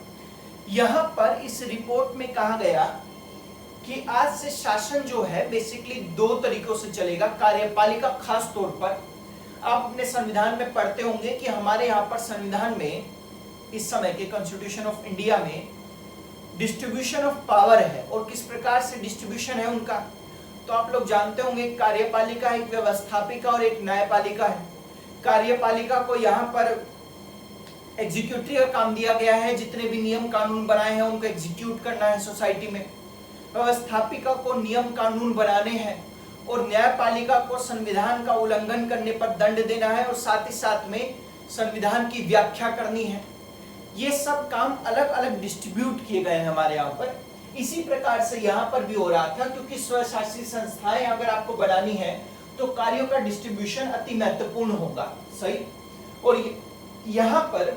यहां पर इस रिपोर्ट में कहा गया कि आज से शासन जो है बेसिकली दो तरीकों से चलेगा। कार्यपालिका, खास तौर पर आप अपने संविधान में पढ़ते होंगे कि हमारे यहाँ पर संविधान में, इस समय के कॉन्स्टिट्यूशन ऑफ इंडिया में डिस्ट्रीब्यूशन ऑफ पावर है, और किस प्रकार से डिस्ट्रीब्यूशन है उनका, तो आप लोग जानते होंगे। कार्यपालिका, एक व्यवस्थापिका और एक न्यायपालिका है। कार्यपालिका को यहाँ पर एग्जीक्यूटिव का काम दिया गया है, जितने भी नियम कानून बनाए हैं उनको एग्जीक्यूट करना है सोसाइटी में। व्यवस्थापिका को नियम कानून बनाने हैं, और न्यायपालिका को संविधान का उल्लंघन करने पर दंड देना है, और साथ ही साथ में संविधान की व्याख्या करनी है। ये सब काम अलग अलग डिस्ट्रीब्यूट किए गए हैं हमारे यहाँ पर। इसी प्रकार से यहाँ पर भी हो रहा था, क्योंकि स्वशासी संस्थाएं अगर आपको बनानी है तो कार्यों का डिस्ट्रीब्यूशन अति महत्वपूर्ण होगा, सही। और यहाँ पर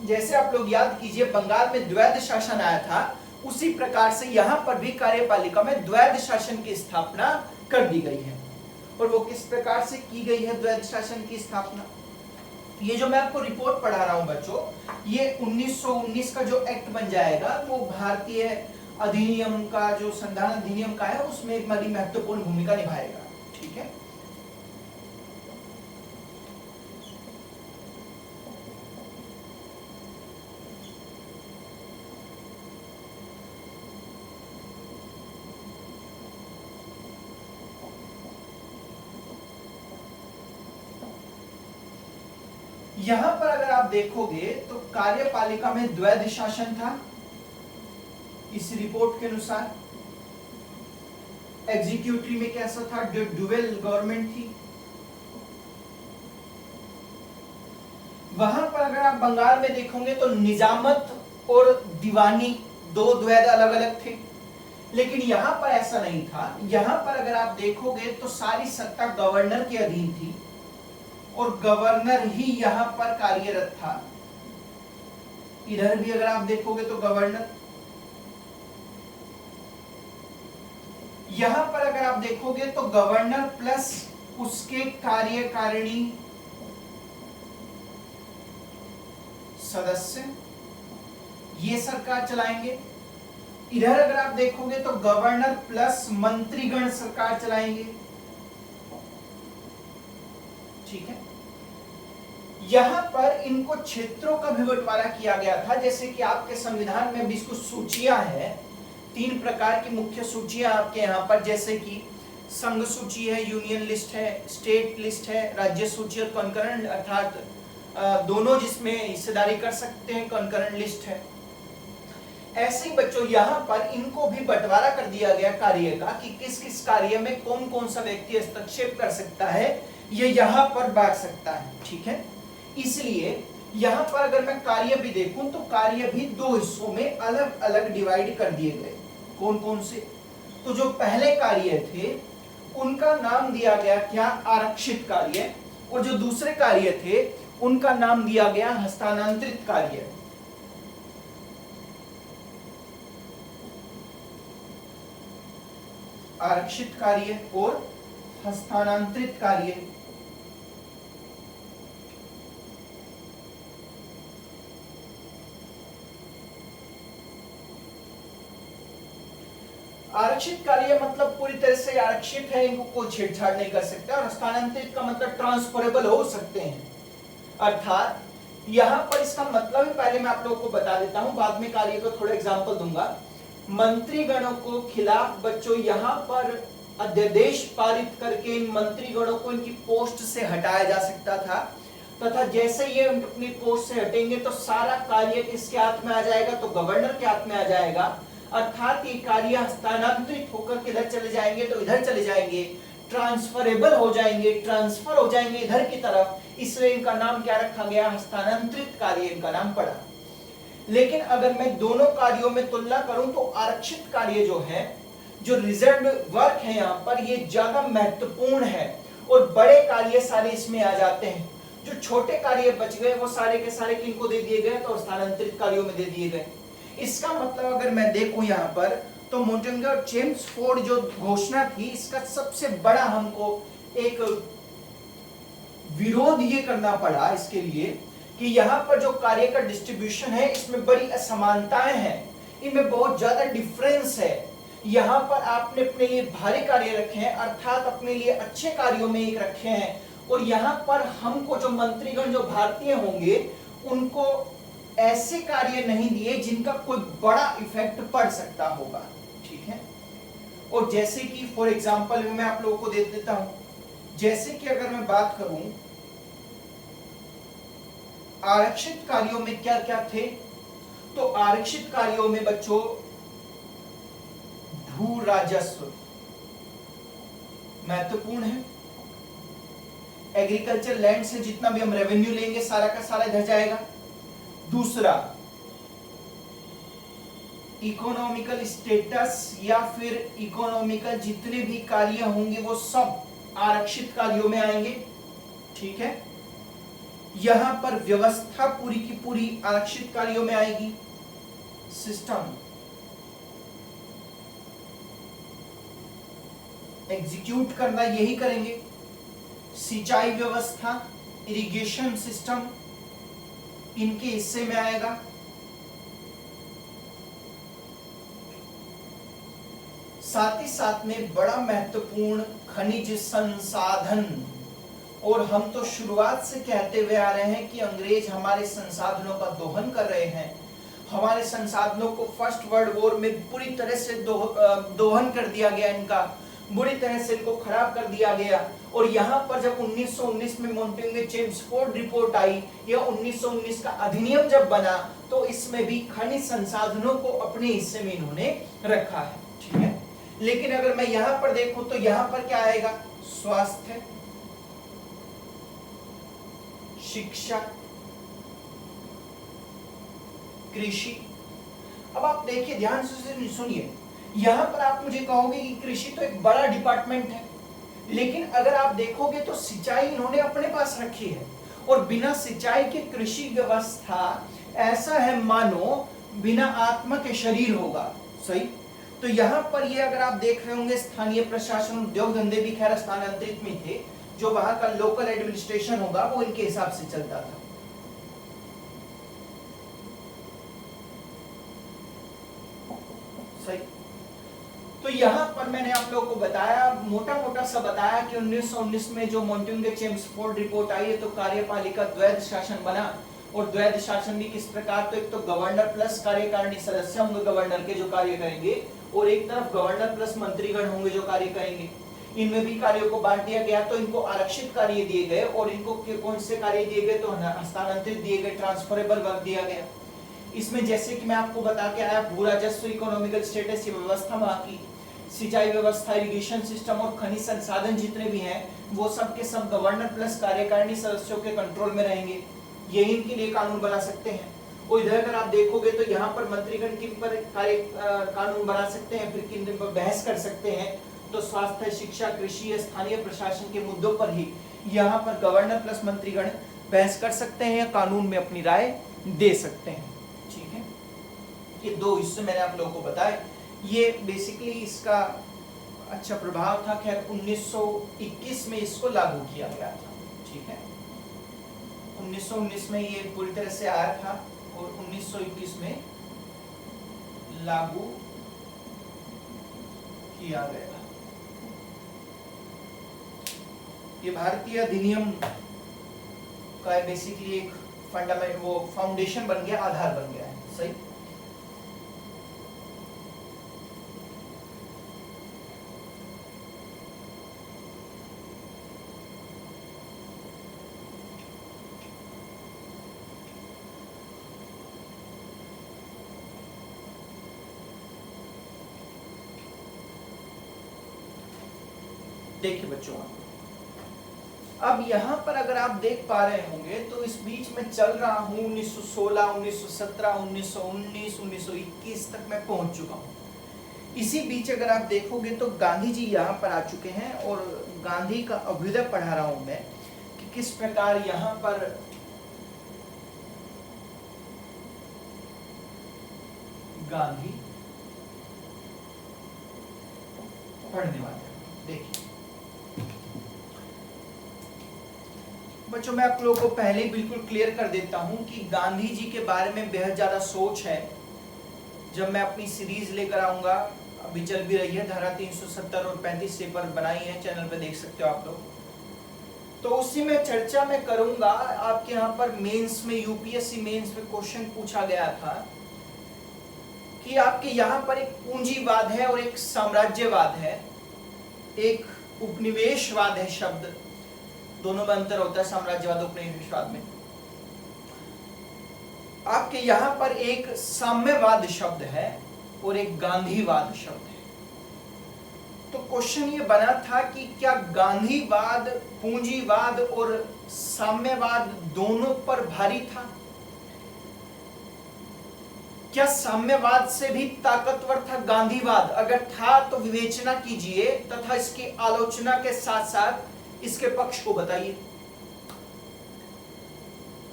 जैसे आप लोग याद कीजिए बंगाल में द्वैध शासन आया था, उसी प्रकार से यहाँ पर भी कार्यपालिका में द्वैध शासन की स्थापना कर दी गई है। और वो किस प्रकार से की गई है द्वैध शासन की स्थापना, ये जो मैं आपको रिपोर्ट पढ़ा रहा हूं बच्चों, ये 1919 का जो एक्ट बन जाएगा वो भारतीय अधिनियम का, जो संविधान अधिनियम का है, उसमें एक बड़ी महत्वपूर्ण भूमिका निभाएगा, ठीक है। यहां पर अगर आप देखोगे तो कार्यपालिका में द्वैध शासन था इस रिपोर्ट के अनुसार। एग्जीक्यूटिव में कैसा था, ड्यूअल गवर्नमेंट थी। वहां पर अगर आप बंगाल में देखोगे तो निजामत और दीवानी दो द्वैध अलग अलग थे, लेकिन यहां पर ऐसा नहीं था। यहां पर अगर आप देखोगे तो सारी सत्ता गवर्नर के अधीन थी और गवर्नर ही यहां पर कार्यरत था। इधर भी अगर आप देखोगे तो गवर्नर, यहां पर अगर आप देखोगे तो गवर्नर प्लस उसके कार्यकारिणी सदस्य ये सरकार चलाएंगे। इधर अगर आप देखोगे तो गवर्नर प्लस मंत्रीगण सरकार चलाएंगे। ठीक है, यहां पर इनको क्षेत्रों का भी बंटवारा किया गया था। जैसे कि आपके संविधान में भी कुछ सूचियां हैं, 3 प्रकार की मुख्य सूचियां आपके यहां पर, जैसे कि संघ सूची है, यूनियन लिस्ट है, स्टेट लिस्ट है, राज्य सूची और कॉन्करेंट अर्थात दोनों जिसमें हिस्सेदारी कर सकते हैं, कॉन्करेंट लिस्ट है। ऐसे ही बच्चों यहां पर इनको भी बंटवारा कर दिया गया कार्य का कि किस किस कार्य में कौन कौन सा व्यक्ति हस्तक्षेप कर सकता है, ये यहां पर बांट सकता है। ठीक है, इसलिए यहां पर अगर मैं कार्य भी देखूं तो कार्य भी 2 हिस्सों में अलग अलग डिवाइड कर दिए गए। कौन कौन से, तो जो पहले कार्य थे उनका नाम दिया गया क्या, आरक्षित कार्य, और जो दूसरे कार्य थे उनका नाम दिया गया हस्तांतरित कार्य। आरक्षित कार्य और हस्तांतरित कार्य। आरक्षित कार्य मतलब पूरी तरह से आरक्षित है, इनको कोई छेड़छाड़ नहीं कर सकता। और हस्तांतरित का मतलब ट्रांसफरेबल हो सकते हैं, अर्थात यहां पर इसका मतलब ही पहले मैं आप लोगों को बता देता हूं, बाद में कार्य को थोड़ा एग्जांपल दूंगा। मंत्रीगणों को खिलाफ बच्चों यहां पर अध्यादेश पारित करके इन मंत्रीगणों को इनकी पोस्ट से हटाया जा सकता था, तथा जैसे ये अपनी पोस्ट से हटेंगे तो सारा कार्य किसके हाथ में आ जाएगा, तो गवर्नर के हाथ में आ जाएगा। अर्थात ये कार्य हस्तांतरित होकर किधर चले जाएंगे, तो इधर चले जाएंगे, ट्रांसफरेबल हो जाएंगे, ट्रांसफर हो जाएंगे इधर की तरफ, इसलिए इनका नाम क्या रखा गया, हस्तांतरित कार्य इनका नाम पड़ा। लेकिन अगर मैं दोनों कार्यों में तुलना करूं तो आरक्षित कार्य जो है, जो रिजर्व्ड वर्क है यहाँ पर, ये ज्यादा महत्वपूर्ण है और बड़े कार्य सारे इसमें आ जाते हैं। जो छोटे कार्य बच गए वो सारे के सारे किनको दे दिए गए, तो हस्तांतरित कार्यों में दे दिए गए। इसका मतलब अगर मैं देखूं यहाँ पर तो मोंटेस्क्यू और चेम्सफोर्ड जो घोषणा थी, इसका सबसे बड़ा हमको एक विरोध ये करना पड़ा इसके लिए कि यहाँ पर जो कार्य का डिस्ट्रीब्यूशन है इसमें बड़ी असमानताएं हैं, इनमें बहुत ज्यादा डिफरेंस है। यहाँ पर आपने अपने लिए भारी कार्य रखे हैं, अर्थात अपने लिए अच्छे कार्यों में एक रखे हैं, और यहाँ पर हमको जो मंत्रीगण जो भारतीय होंगे उनको ऐसे कार्य नहीं दिए जिनका कोई बड़ा इफेक्ट पड़ सकता होगा। ठीक है, और जैसे कि फॉर एग्जांपल मैं आप लोगों को दे देता हूं, जैसे कि अगर मैं बात करूं आरक्षित कार्यों में क्या क्या थे, तो आरक्षित कार्यों में बच्चों भू राजस्व महत्वपूर्ण है। एग्रीकल्चर लैंड से जितना भी हम रेवेन्यू लेंगे सारा का सारा इधर जाएगा। दूसरा, इकोनॉमिकल स्टेटस या फिर इकोनॉमिकल जितने भी कार्य होंगे वो सब आरक्षित कार्यों में आएंगे। ठीक है, यहां पर व्यवस्था पूरी की पूरी आरक्षित कार्यों में आएगी। सिस्टम एग्जीक्यूट करना यही करेंगे। सिंचाई व्यवस्था, इरिगेशन सिस्टम इनके हिस्से में आएगा। साथ ही साथ में बड़ा महत्वपूर्ण खनिज संसाधन, और हम तो शुरुआत से कहते हुए आ रहे हैं कि अंग्रेज हमारे संसाधनों का दोहन कर रहे हैं। हमारे संसाधनों को फर्स्ट वर्ल्ड वॉर में पूरी तरह से दोहन कर दिया गया, इनका बुरी तरह से इनको खराब कर दिया गया, और यहाँ पर जब 1919 में मोंटेग्यू चेम्सफोर्ड रिपोर्ट आई या 1919 का अधिनियम जब बना, तो इसमें भी खनिज संसाधनों को अपने हिस्से में इन्होंने रखा है, ठीक है। लेकिन अगर मैं यहां पर देखूं तो यहां पर क्या आएगा? स्वास्थ्य, शिक्षा, कृषि। अब आप देखिए, ध्यान से सुनिए, यहां पर आप मुझे कहोगे कि कृषि तो एक बड़ा डिपार्टमेंट है, लेकिन अगर आप देखोगे तो सिंचाई इन्होंने अपने पास रखी है, और बिना सिंचाई के कृषि व्यवस्था ऐसा है मानो बिना आत्मा के शरीर होगा, सही। तो यहां पर ये अगर आप देख रहे होंगे, स्थानीय प्रशासन, उद्योग धंधे भी खैर स्थानांतरित में थे, जो वहां का लोकल एडमिनिस्ट्रेशन होगा वो इनके हिसाब से चलता था। सही। तो यहां पर मैंने आप लोगों को बताया, मोटा मोटा सा बताया कि 1919 में जो मोंटेग्यू चेम्सफोर्ड रिपोर्ट आई है, तो कार्यपालिका द्वैध शासन बना, और द्वैध शासन भी किस प्रकार, तो एक तो गवर्नर प्लस कार्यकारिणी सदस्य होंगे गवर्नर के जो कार्य करेंगे, और एक तरफ गवर्नर प्लस मंत्रीगण होंगे जो कार्य करेंगे। इनमें भी कार्यों को बांट दिया गया, तो इनको आरक्षित कार्य दिए गए, और इनको कौन से कार्य दिए गए, तो हस्तांतरित दिए गए, ट्रांसफरेबल वर्क दिया गया। इसमें जैसे कि मैं आपको बता के आया, भू राजस्व, इकोनॉमिकल स्टेटस, ये व्यवस्था वहां की, सिंचाई व्यवस्था, इरिगेशन सिस्टम और खनिज संसाधन जितने भी हैं, वो सब के सब गवर्नर प्लस कार्यकारिणी सदस्यों के कंट्रोल में रहेंगे। यही इनके लिए कानून बना सकते हैं। और इधर अगर आप देखोगे तो यहाँ पर मंत्रीगण किन पर कानून बना सकते हैं, फिर किन पर बहस कर सकते हैं, तो स्वास्थ्य, शिक्षा, कृषि, स्थानीय प्रशासन के मुद्दों पर ही यहाँ पर गवर्नर प्लस मंत्रीगण बहस कर सकते हैं या कानून में अपनी राय दे सकते हैं, ठीक है। ये दो हिस्से मैंने आप लोगों को बताए। ये बेसिकली इसका अच्छा प्रभाव था। खैर 1921 में इसको लागू किया गया था, ठीक है। 1919 में ये पूरी तरह से आया था और 1921 में लागू किया गया। ये भारतीय अधिनियम का बेसिकली एक फंडामेंट, वो फाउंडेशन बन गया, आधार बन गया है, सही। देखिए बच्चों, अब यहाँ पर अगर आप देख पा रहे होंगे तो इस बीच में चल रहा हूँ 1916, 1917, 1919, 1921 तक मैं पहुंच चुका हूँ। इसी बीच अगर आप देखोगे तो गांधी जी यहाँ पर आ चुके हैं, और गांधी का अभ्युदय पढ़ा रहा हूं मैं कि किस प्रकार यहाँ पर गांधी पढ़ने वाले हैं। देखिए बच्चों, मैं आप लोगों को पहले ही बिल्कुल क्लियर कर देता हूं कि गांधी जी के बारे में बेहद ज्यादा सोच है। जब मैं अपनी सीरीज लेकर आऊंगा, अभी चल भी रही है, धारा 370 और 35 पेपर बनाई है, चैनल पे देख सकते हो आप लोग, तो उसी में चर्चा मैं करूंगा। आपके यहाँ पर मेंस में, यूपीएससी मेंस में क्वेश्चन पूछा गया था कि आपके यहाँ पर एक पूंजीवाद है और एक साम्राज्यवाद है, एक उपनिवेशवाद है। शब्द दोनों में अंतर होता है, साम्राज्यवाद उपनिवेशवाद में। आपके यहाँ पर एक साम्यवाद शब्द है और एक गांधीवाद शब्द है। तो क्वेश्चन ये बना था कि क्या गांधीवाद पूंजीवाद और साम्यवाद दोनों पर भारी था? क्या साम्यवाद से भी ताकतवर था गांधीवाद? अगर था तो विवेचना कीजिए तथा इसकी आलोचना के साथ साथ इसके पक्ष को बताइए।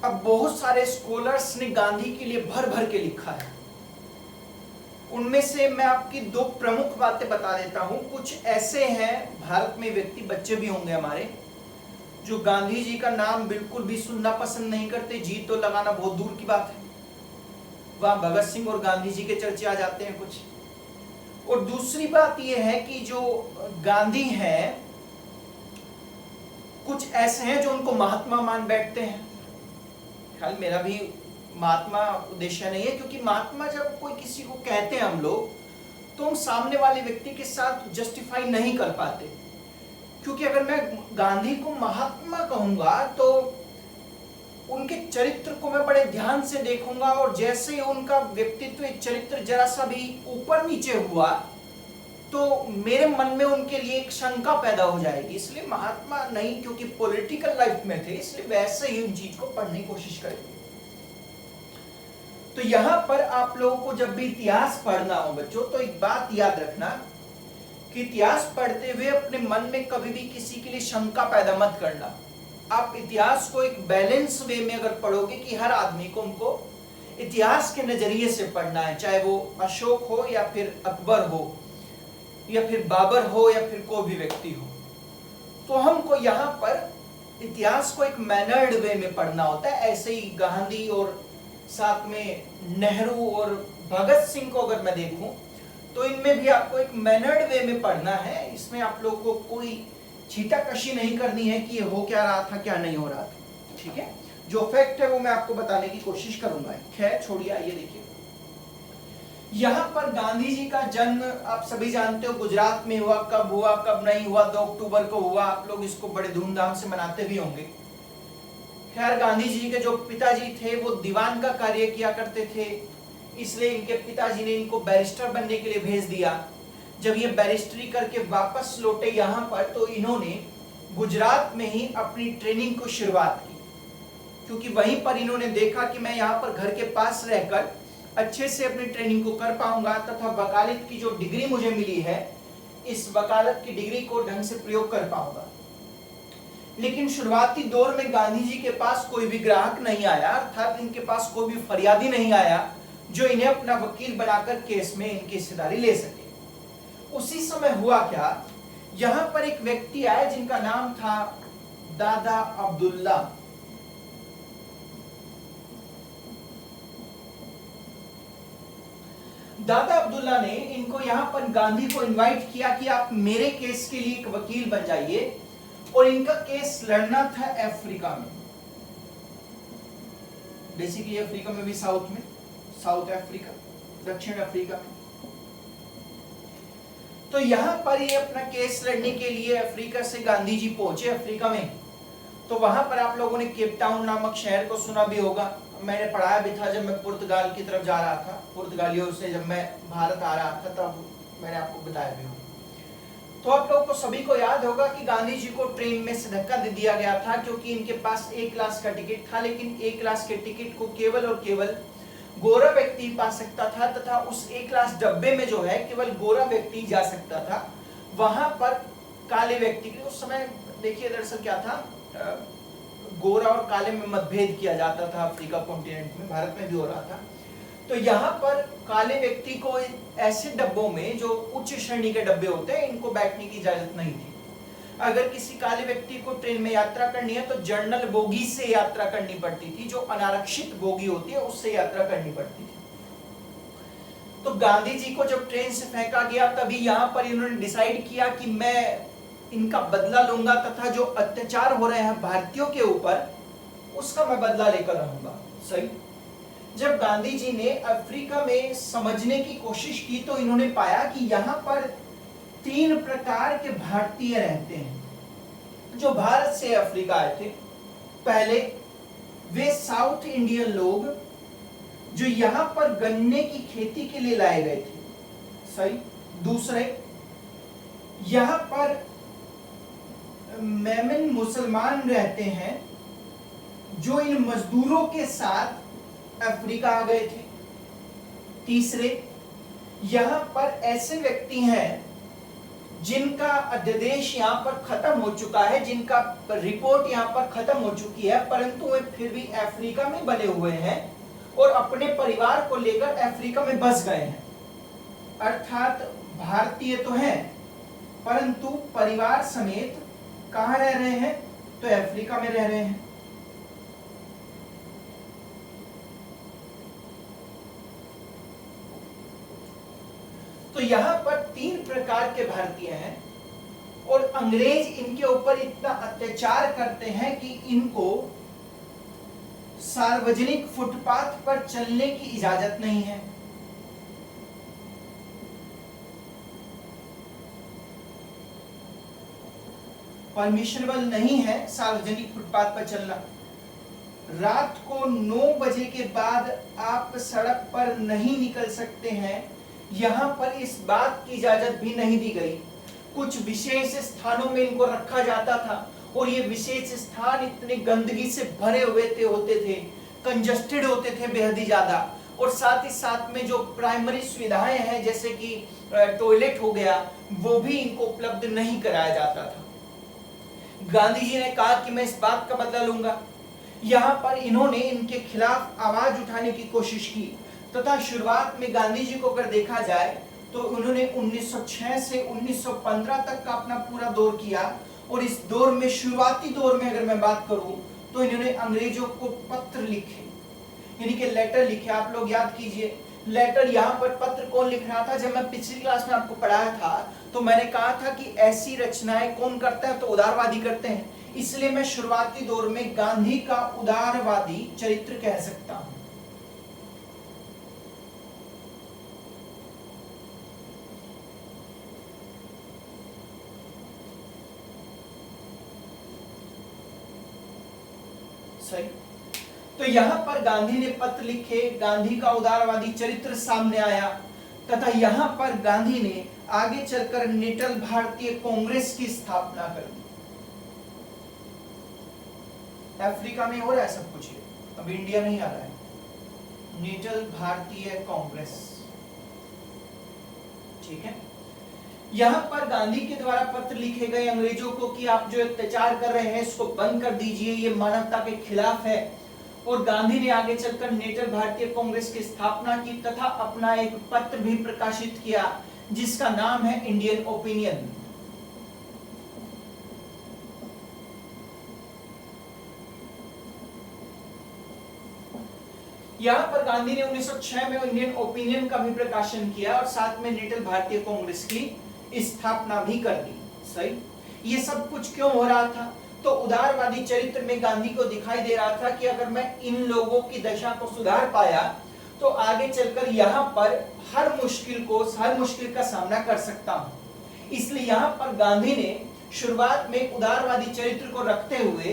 अब बहुत सारे स्कॉलर्स ने गांधी के लिए भर भर के लिखा है, उनमें से मैं आपकी दो प्रमुख बातें बता देता हूं। कुछ ऐसे हैं भारत में व्यक्ति, बच्चे भी होंगे हमारे, जो गांधी जी का नाम बिल्कुल भी सुनना पसंद नहीं करते, जी तो लगाना बहुत दूर की बात है। वहां भगत सिंह और गांधी जी के चर्चे आ जाते हैं कुछ। और दूसरी बात यह है कि जो गांधी हैं, कुछ ऐसे हैं जो उनको महात्मा मान बैठते हैं। ख्याल मेरा भी महात्मा उद्देश्य नहीं है, क्योंकि महात्मा जब कोई किसी को कहते हैं हम लोग, तो हम सामने वाले व्यक्ति के साथ जस्टिफाई नहीं कर पाते। क्योंकि अगर मैं गांधी को महात्मा कहूंगा तो उनके चरित्र को मैं बड़े ध्यान से देखूंगा, और जैसे ही उनका व्यक्तित्व चरित्र जरा सा भी ऊपर नीचे हुआ तो मेरे मन में उनके लिए एक शंका पैदा हो जाएगी। इसलिए महात्मा नहीं, क्योंकि पॉलिटिकल लाइफ में थे, इसलिए वैसे ही उन चीज को पढ़ने की कोशिश करेंगे। तो यहां पर आप लोगों को जब भी इतिहास पढ़ना हो बच्चों, तो एक बात याद रखना कि इतिहास पढ़ते हुए अपने मन में कभी भी किसी के लिए शंका पैदा मत करना। आप इतिहास को एक बैलेंस वे में अगर पढ़ोगे कि हर आदमी को उनको इतिहास के नजरिए से पढ़ना है, चाहे वो अशोक हो या फिर अकबर हो या फिर बाबर हो या फिर कोई भी व्यक्ति हो, तो हमको यहाँ पर इतिहास को एक मैनर्ड वे में पढ़ना होता है। ऐसे ही गांधी और साथ में नेहरू और भगत सिंह को अगर मैं देखूं तो इनमें भी आपको एक मैनर्ड वे में पढ़ना है। इसमें आप लोगों को कोई छीटाकशी नहीं करनी है कि ये हो क्या रहा था क्या नहीं हो रहा था, ठीक है। जो फैक्ट है वो मैं आपको बताने की कोशिश करूंगा। खैर छोड़िए, आइए देखिए यहाँ पर गांधी जी का जन्म आप सभी जानते हो गुजरात में हुआ। कब नहीं हुआ, 2 अक्टूबर को हुआ। आप लोग इसको बड़े धूमधाम से मनाते भी होंगे। खैर गांधी जी के जो पिताजी थे वो दीवान का कार्य किया करते थे, इसलिए इनके पिताजी ने इनको बैरिस्टर बनने के लिए भेज दिया। जब ये बैरिस्टरी करके वापस लौटे यहाँ पर, तो इन्होंने गुजरात में ही अपनी ट्रेनिंग को शुरुआत की, क्योंकि वहीं पर इन्होंने देखा कि मैं यहाँ पर घर के पास रहकर अच्छे से अपनी ट्रेनिंग को कर पाऊंगा तथा वकालत की जो डिग्री मुझे मिली है, इस वकालत की डिग्री को ढंग से प्रयोग कर पाऊंगा। लेकिन शुरुआती दौर में गांधी जी के पास कोई भी ग्राहक नहीं आया, अर्थात इनके पास कोई भी फरियादी नहीं आया जो इन्हें अपना वकील बनाकर केस में इनकी हिस्सेदारी ले सके। उसी समय हुआ क्या, यहां पर एक व्यक्ति आया जिनका नाम था दादा अब्दुल्ला। दादा अब्दुल्ला ने इनको यहां पर गांधी को इनवाइट किया कि आप मेरे केस के लिए एक वकील बन जाइए, और इनका केस लड़ना था अफ्रीका में। बेसिकली अफ्रीका में भी साउथ में, साउथ अफ्रीका, दक्षिण अफ्रीका में। तो यहां पर ये अपना केस लड़ने के लिए अफ्रीका से गांधी जी पहुंचे अफ्रीका में। तो वहां पर आप लोगों ने केप टाउन नामक शहर को सुना भी होगा। मैंने पढ़ाया भी था जब मैं पुर्तगाल की तरफ जा रहा था, पुर्तगालियों से जब मैं भारत आ रहा था तब मैंने आपको बताया भी होगा। तो आप लोगों को सभी को याद होगा कि गांधी जी को ट्रेन में से धक्का दे दिया गया था, क्योंकि इनके पास A क्लास का टिकट था, लेकिन A क्लास के टिकट को केवल और केवल गोरा व्यक्ति पा सकता था, तथा उस A क्लास डब्बे में जो है केवल गोरा व्यक्ति जा सकता था। वहां पर काले व्यक्ति के उस समय देखिए दरअसल क्या था, गोरा और काले में मतभेद किया जाता था अफ्रीका कॉन्टिनेंट में, भारत में भी हो रहा था। तो यहाँ पर काले व्यक्ति को ऐसे डब्बों में जो उच्च श्रेणी के डब्बे होते हैं, इनको बैठने की इजाजत नहीं थी। अगर किसी काले व्यक्ति को ट्रेन में यात्रा करनी है तो जनरल बोगी से यात्रा करनी पड़ती थी, जो अनारक्षित बोगी होती है उससे यात्रा करनी पड़ती थी। तो गांधी जी को जब ट्रेन से फेंका गया, तभी यहाँ पर इन्होंने डिसाइड किया कि मैं इनका बदला लूंगा, तथा जो अत्याचार हो रहे हैं भारतीयों के ऊपर उसका मैं बदला लेकर रहूंगा। सही। जब गांधी जी ने अफ्रीका में समझने की कोशिश की तो इन्होंने पाया कि यहाँ पर 3 प्रकार के भारतीय रहते हैं जो भारत से अफ्रीका आए थे। पहले वे साउथ इंडियन लोग जो यहाँ पर गन्ने की खेती के लिए लाए गए थे। सही। दूसरे, यहाँ पर मेमन मुसलमान रहते हैं जो इन मजदूरों के साथ अफ्रीका आ गए थे। तीसरे, यहां पर ऐसे व्यक्ति हैं जिनका अध्यादेश यहां पर खत्म हो चुका है, जिनका रिपोर्ट यहां पर खत्म हो चुकी है, परंतु वे फिर भी अफ्रीका में बने हुए हैं और अपने परिवार को लेकर अफ्रीका में बस गए हैं। अर्थात भारतीय तो हैं परंतु परिवार समेत कहां रह रहे हैं, तो अफ्रीका में रह रहे हैं। तो यहां पर 3 प्रकार के भारतीय हैं और अंग्रेज इनके ऊपर इतना अत्याचार करते हैं कि इनको सार्वजनिक फुटपाथ पर चलने की इजाजत नहीं है। परमिशनेबल नहीं है सार्वजनिक फुटपाथ पर चलना। रात को 9 बजे के बाद आप सड़क पर नहीं निकल सकते हैं। यहाँ पर इस बात की इजाजत भी नहीं दी गई। कुछ विशेष स्थानों में इनको रखा जाता था और ये विशेष स्थान इतने गंदगी से भरे हुए होते थे, कंजस्टेड होते थे बेहद ही ज्यादा, और साथ ही साथ में जो प्राइमरी सुविधाएं हैं जैसे कि टॉयलेट हो गया, वो भी इनको उपलब्ध नहीं कराया जाता था। गांधी जी ने कहा कि मैं इस बात का बदला लूंगा। यहाँ पर इन्होंने इनके खिलाफ आवाज उठाने की कोशिश की तथा शुरुआत में गांधी जी को अगर देखा जाए तो उन्होंने 1906 से 1915 तक का अपना पूरा दौर किया, और इस दौर में शुरुआती दौर में अगर मैं बात करूं तो इन्होंने अंग्रेजों को पत्र लिखे, यानी कि लेटर लिखे। आप लोग याद कीजिए लेटर, यहाँ पर पत्र कौन लिख रहा था? जब मैं पिछली क्लास में आपको पढ़ाया था तो मैंने कहा था कि ऐसी रचनाएं कौन करता है? तो उदारवादी करते हैं। इसलिए मैं शुरुआती दौर में गांधी का उदारवादी चरित्र कह सकता हूं। सही। तो यहां पर गांधी ने पत्र लिखे, गांधी का उदारवादी चरित्र सामने आया, तथा यहां पर गांधी ने आगे चलकर नेटल भारतीय कांग्रेस की स्थापना कर दी। अफ्रीका में हो रहा है सब कुछ, अब इंडिया नहीं आ रहा है। नेटल भारतीय कांग्रेस, ठीक है। यहां पर गांधी के द्वारा पत्र लिखे गए अंग्रेजों को कि आप जो अत्याचार कर रहे हैं इसको बंद कर दीजिए, ये मानवता के खिलाफ है। और गांधी ने आगे चलकर नेटल भारतीय कांग्रेस की स्थापना की तथा अपना एक पत्र भी प्रकाशित किया जिसका नाम है इंडियन ओपिनियन। यहां पर गांधी ने 1906 में इंडियन ओपिनियन का भी प्रकाशन किया और साथ में नेटल भारतीय कांग्रेस की स्थापना भी कर दी। सही। ये सब कुछ क्यों हो रहा था? तो उदारवादी चरित्र में गांधी को दिखाई दे रहा था कि अगर मैं इन लोगों की दशा को सुधार पाया तो आगे चलकर यहाँ पर हर मुश्किल का सामना कर सकता हूं। इसलिए यहाँ पर गांधी ने शुरुआत में उदारवादी चरित्र को रखते हुए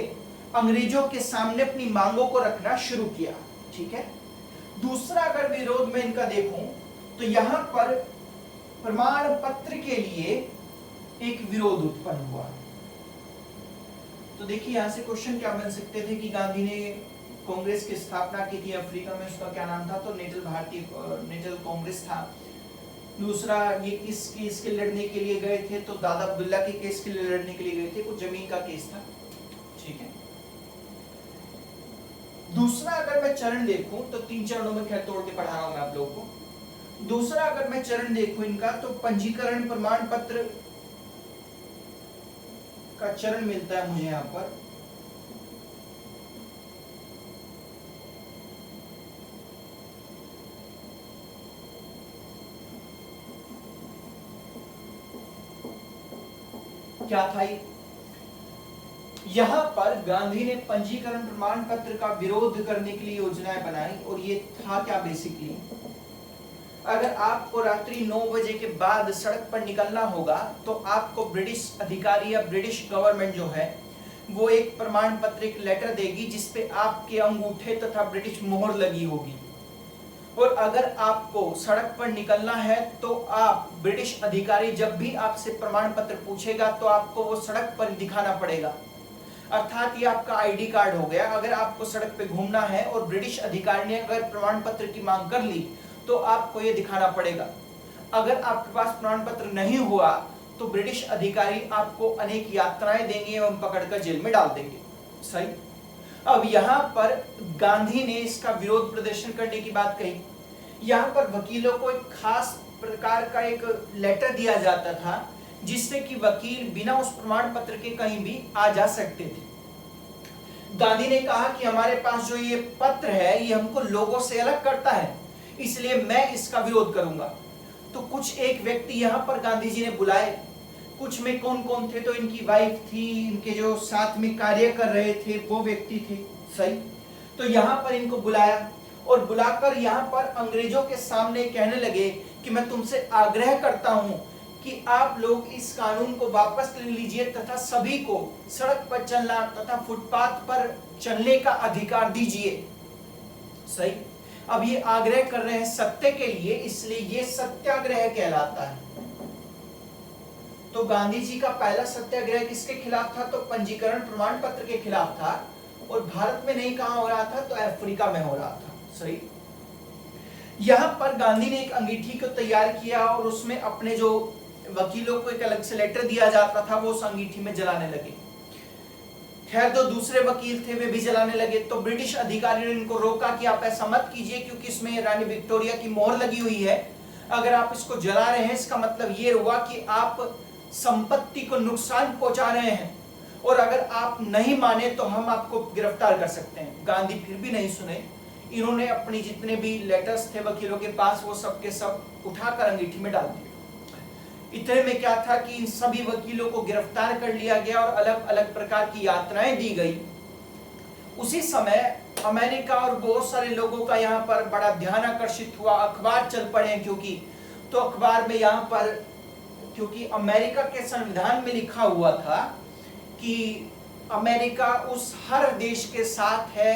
अंग्रेजों के सामने अपनी मांगों को रखना शुरू किया। ठीक है। दूसरा अगर विरोध में इनका देखूं तो यहाँ पर प्रमाण पत्र के लिए एक विरोध उत्पन्न हुआ। तो देखिए यहां से क्वेश्चन क्या बन सकते थे कि गांधी ने कांग्रेस की स्थापना की थी अफ्रीका में, उसका क्या नाम था? तो नेटल कांग्रेस था। दूसरा ये किस केस के लड़ने के लिए गए थे? तो दादा अब्दुल्ला के केस के लिए लड़ने के लिए गए थे, कुछ जमीन का केस था। ठीक है। दूसरा अगर मैं चरण देखूं तो 3 चरणों में खैर तोड़ के पढ़ा रहा हूं मैं आप लोगों को। दूसरा अगर मैं चरण देखूं इनका तो पंजीकरण प्रमाण पत्र का चरण मिलता है मुझे यहां पर। क्या था ये? यहां पर गांधी ने पंजीकरण प्रमाण पत्र का विरोध करने के लिए योजनाएं बनाई और ये था क्या बेसिकली, अगर आपको रात्रि 9 बजे के बाद सड़क पर निकलना होगा तो आपको ब्रिटिश अधिकारी या ब्रिटिश गवर्नमेंट जो है वो एक प्रमाण पत्र, एक लेटर देगी जिसपे आपके अंगूठे तथा ब्रिटिश मोहर लगी होगी। और अगर आपको सड़क पर निकलना है तो आप ब्रिटिश अधिकारी जब भी आपसे प्रमाण पत्र पूछेगा तो आपको वो सड़क पर दिखाना पड़ेगा। अर्थात ये आपका आईडी कार्ड हो गया। अगर आपको सड़क पे घूमना है और ब्रिटिश अधिकारी ने अगर प्रमाण पत्र की मांग कर ली तो आपको ये दिखाना पड़ेगा। अगर आपके पास प्रमाण पत्र नहीं हुआ तो ब्रिटिश अधिकारी आपको अनेक यात्राएं देंगे एवं पकड़कर जेल में डाल देंगे। सही। अब यहाँ पर गांधी ने इसका विरोध प्रदर्शन करने की बात कही। यहाँ पर वकीलों को एक खास प्रकार का एक लेटर दिया जाता था जिससे कि वकील बिना उस प्रमाण पत्र के कहीं भी आ जा सकते थे। गांधी ने कहा कि हमारे पास जो ये पत्र है ये हमको लोगों से अलग करता है, इसलिए मैं इसका विरोध करूंगा। तो कुछ एक व्यक्ति यहाँ पर गांधी जी ने बुलाए। कुछ में कौन कौन थे? तो इनकी वाइफ थी, इनके जो साथ में कार्य कर रहे थे वो व्यक्ति थे। सही। तो यहाँ पर इनको बुलाया और बुलाकर यहाँ पर अंग्रेजों के सामने कहने लगे कि मैं तुमसे आग्रह करता हूं कि आप लोग इस कानून को वापस ले लीजिए तथा सभी को सड़क पर चलना तथा फुटपाथ पर चलने का अधिकार दीजिए। सही। अब ये आग्रह कर रहे हैं सत्य के लिए, इसलिए ये सत्याग्रह कहलाता है। तो गांधी जी का पहला सत्याग्रह किसके खिलाफ था? तो पंजीकरण प्रमाण पत्र के खिलाफ था। और भारत में नहीं, कहां हो रहा था? तो अफ्रीका में हो रहा था। सही। यहां पर गांधी ने एक अंगीठी को तैयार किया और उसमें अपने जो वकीलों को एक अलग से लेटर दिया जाता था वो उस अंगीठी में जलाने लगे। खैर, जो दूसरे वकील थे वे भी जलाने लगे। तो ब्रिटिश अधिकारी ने इनको रोका कि आप ऐसा मत कीजिए, क्योंकि इसमें रानी विक्टोरिया की मोहर लगी हुई है। अगर आप इसको जला रहे हैं, इसका मतलब ये हुआ कि आप संपत्ति को नुकसान पहुंचा रहे हैं, और अगर आप नहीं माने तो हम आपको गिरफ्तार कर सकते हैं। गांधी फिर भी नहीं सुने। इन्होंने अपनी जितने भी लेटर्स थे वकीलों के पास, वो सब के सब उठाकर अंगीठी में डाल दिए। इतने में क्या था कि इन सभी वकीलों को गिरफ्तार कर लिया गया और अलग अलग प्रकार की यातनाएं दी गई। उसी समय अमेरिका और बहुत सारे लोगों का यहाँ पर बड़ा ध्यान आकर्षित हुआ। अखबार चल पड़े, क्योंकि तो अखबार में यहाँ पर, क्योंकि अमेरिका के संविधान में लिखा हुआ था कि अमेरिका उस हर देश के साथ है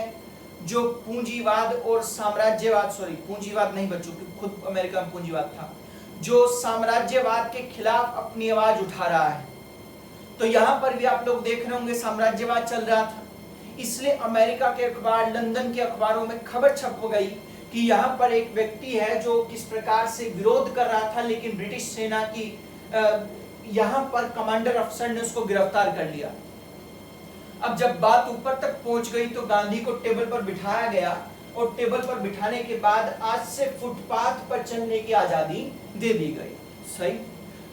जो पूंजीवाद और साम्राज्यवाद, पूंजीवाद नहीं बच्चों, खुद अमेरिका में पूंजीवाद था, जो साम्राज्यवाद के खिलाफ अपनी आवाज उठा रहा है। तो यहां पर भी आप लोग देख रहे होंगे साम्राज्यवाद चल रहा था, इसलिए अमेरिका के अखबार, लंदन के अखबारों में खबर छप हो गई कि यहाँ पर एक व्यक्ति है जो किस प्रकार से विरोध कर रहा था, लेकिन ब्रिटिश सेना की यहाँ पर कमांडर अफसर ने उसको गिरफ्तार कर लिया। अब जब बात ऊपर तक पहुंच गई तो गांधी को टेबल पर बिठाया गया, और टेबल पर बिठाने के बाद आज से फुटपाथ पर चलने की आजादी दे दी गई। सही।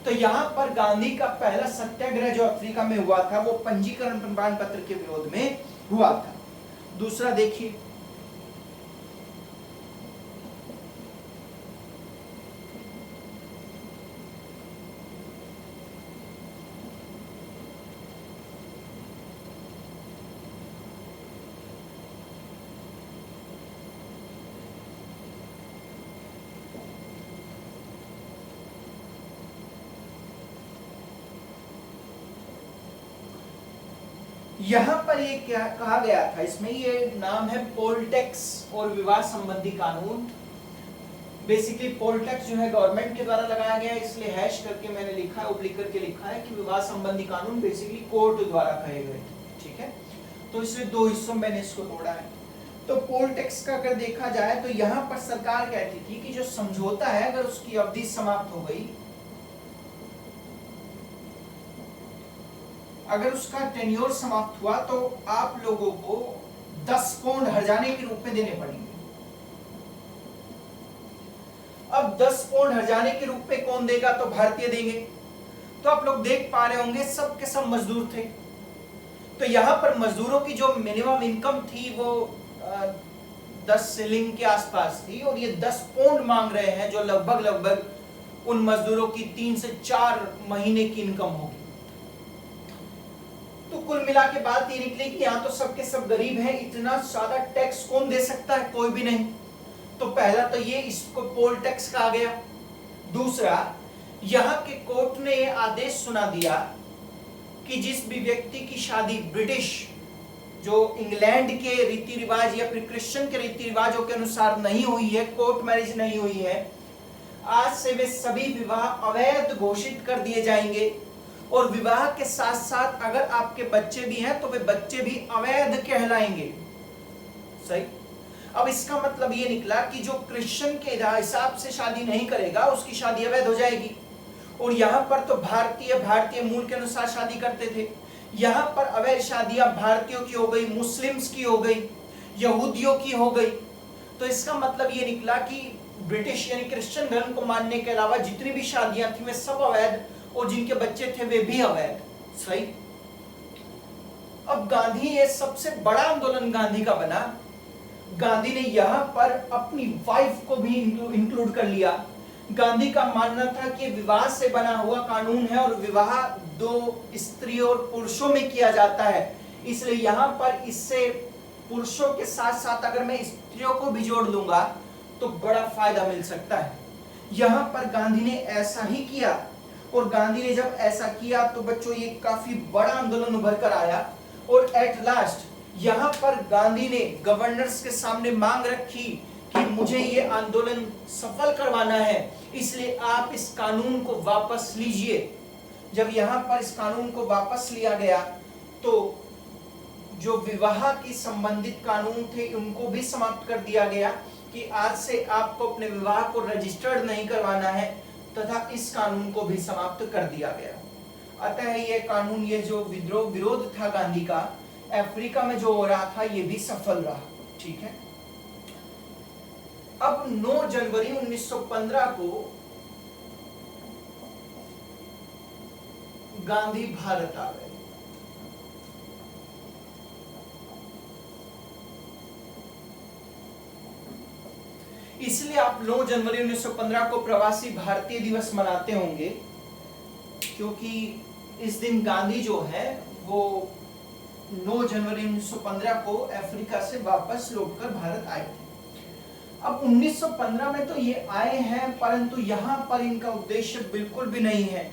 तो यहाँ पर गांधी का पहला सत्याग्रह जो अफ्रीका में हुआ था वो पंजीकरण प्रमाण पत्र के विरोध में हुआ था। दूसरा देखिए, यहां पर ये क्या कहा गया था, इसमें ये नाम है पोल टैक्स और विवाह संबंधी कानून। बेसिकली पोल टैक्स जो है गवर्नमेंट के द्वारा लगाया गया, इसलिए हैश करके मैंने लिखा है, उब्लिक करके लिखा है कि विवाह संबंधी कानून बेसिकली कोर्ट द्वारा कहे गए। ठीक है, तो इसलिए दो हिस्सों में मैंने इसको तोड़ा है। तो पोल टैक्स का अगर देखा जाए तो यहाँ पर सरकार कहती थी कि जो समझौता है अगर उसकी अवधि समाप्त हो गई, अगर उसका टेन्योर समाप्त हुआ तो आप लोगों को 10 पौंड हर्जाने के रूप में देने पड़ेंगे। अब 10 पौंड हर्जाने के रूप में कौन देगा? तो भारतीय देंगे। तो आप लोग देख पा रहे होंगे सब के सब मजदूर थे। तो यहां पर मजदूरों की जो मिनिमम इनकम थी वो 10 शिलिंग के आसपास थी, और ये 10 पौंड मांग रहे हैं, जो लगभग उन मजदूरों की 3 से 4 महीने की इनकम होगी। तो कुल मिला के बात ये निकली कि यहाँ तो सबके सब गरीब हैं, इतना ज्यादा टैक्स कौन दे सकता है? कोई भी नहीं। तो पहला तो ये इसको पोल टैक्स कहा गया। दूसरा, यहाँ के कोर्ट ने ये आदेश सुना दिया कि जिस भी व्यक्ति की शादी ब्रिटिश, जो इंग्लैंड के रीति रिवाज या फिर क्रिश्चियन के रीति रिवाजों के अनुसार नहीं हुई है, कोर्ट मैरिज नहीं हुई है, आज से वे सभी विवाह अवैध घोषित कर दिए जाएंगे, और विवाह के साथ साथ अगर आपके बच्चे भी हैं तो वे बच्चे भी अवैध कहलाएंगे। सही। अब इसका मतलब ये निकला कि जो क्रिश्चियन के हिसाब से शादी नहीं करेगा उसकी शादी अवैध हो जाएगी। और यहाँ पर तो भारतीय मूल के अनुसार शादी करते थे, यहाँ पर अवैध शादियां भारतीयों की हो गई, मुस्लिम्स की हो गई, यहूदियों की हो गई। तो इसका मतलब ये निकला कि ब्रिटिश यानी क्रिश्चियन धर्म को मानने के अलावा जितनी भी शादियां थी वे सब अवैध, और जिनके बच्चे थे वे भी अवैध। सही। अब गांधी, ये सबसे बड़ा आंदोलन गांधी का बना। गांधी ने यहां पर अपनी वाइफ को भी इंक्लूड कर लिया। गांधी का मानना था कि विवाह से बना हुआ कानून है और विवाह 2 स्त्रियों और पुरुषों में किया जाता है, इसलिए यहां पर इससे पुरुषों के साथ साथ अगर मैं स्त्रियों को भी जोड़ लूंगा तो बड़ा फायदा मिल सकता है। यहां पर गांधी ने ऐसा ही किया, और गांधी ने जब ऐसा किया तो बच्चों ये काफी बड़ा आंदोलन उभर कर आया और एट लास्ट यहाँ पर गांधी ने गवर्नर्स के सामने मांग रखी कि मुझे ये आंदोलन सफल करवाना है, इसलिए आप इस कानून को वापस लीजिए। जब यहाँ पर इस कानून को वापस लिया गया तो जो विवाह की संबंधित कानून थे उनको भी समाप्त कर दिया गया कि आज से आपको अपने विवाह को रजिस्टर्ड नहीं करवाना है, तथा इस कानून को भी समाप्त कर दिया गया। अतः ये कानून, ये जो विरोध था गांधी का अफ्रीका में जो हो रहा था, ये भी सफल रहा। ठीक है। अब 9 जनवरी 1915 को गांधी भारत आ गए। इसलिए आप 9 जनवरी 1915 को प्रवासी भारतीय दिवस मनाते होंगे, क्योंकि इस दिन गांधी जो है वो 9 जनवरी 1915 को अफ्रीका से वापस लौटकर भारत आए थे। अब 1915 में तो ये आए हैं, परंतु यहाँ पर इनका उद्देश्य बिल्कुल भी नहीं है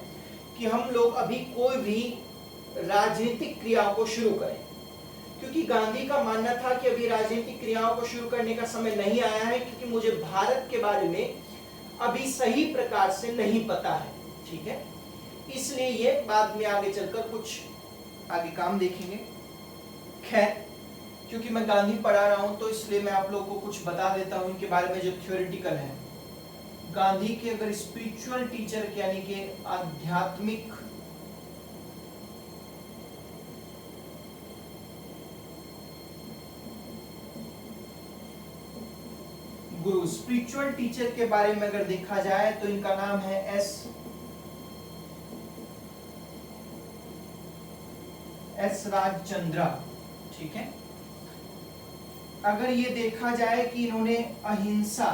कि हम लोग अभी कोई भी राजनीतिक क्रियाओं को शुरू करें, क्योंकि गांधी का मानना था कि अभी राजनीतिक क्रियाओं को शुरू करने का समय नहीं आया है, क्योंकि मुझे भारत के बारे में अभी सही प्रकार से नहीं पता है। ठीक है, इसलिए ये बाद में आगे चलकर कुछ आगे काम देखेंगे। खैर, क्योंकि मैं गांधी पढ़ा रहा हूं तो इसलिए मैं आप लोगों को कुछ बता देता हूं इनके बारे में जो थ्योरेटिकल है। गांधी के अगर स्पिरिचुअल टीचर यानी कि आध्यात्मिक गुरु, स्पिरिचुअल टीचर के बारे में अगर देखा जाए तो इनका नाम है एस राजचंद्रा। ठीक है। अगर ये देखा जाए कि इन्होंने अहिंसा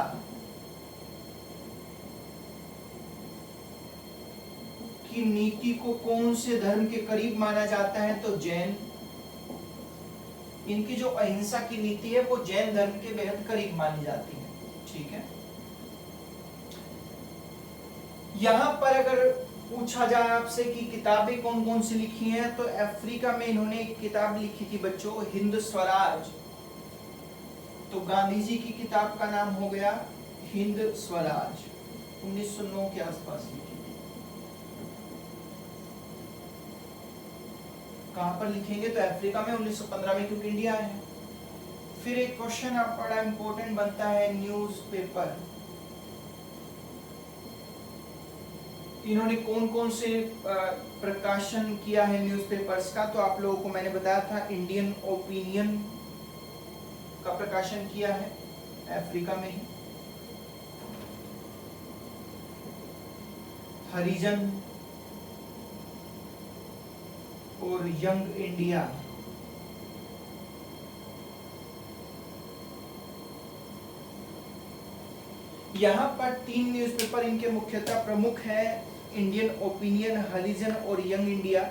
की नीति को कौन से धर्म के करीब माना जाता है तो जैन। इनकी जो अहिंसा की नीति है वो जैन धर्म के बेहद करीब मानी जाती है। ठीक है। यहां पर अगर पूछा जाए आपसे कि किताबें कौन कौन सी लिखी हैं तो अफ्रीका में इन्होंने एक किताब लिखी थी बच्चों, हिंद स्वराज। तो गांधी जी की किताब का नाम हो गया हिंद स्वराज, 1909 के आसपास लिखी थी। कहां पर लिखेंगे तो अफ्रीका में 1915 में, क्योंकि इंडिया है। फिर एक क्वेश्चन आप बड़ा इंपॉर्टेंट बनता है, न्यूज़पेपर। इन्होंने कौन कौन से प्रकाशन किया है न्यूज़पेपर्स का, तो आप लोगों को मैंने बताया था इंडियन ओपिनियन का प्रकाशन किया है अफ्रीका में ही, हरिजन और यंग इंडिया। यहाँ पर 3 न्यूज़पेपर इनके मुख्यतः प्रमुख हैं, इंडियन ओपिनियन, हरिजन और यंग इंडिया।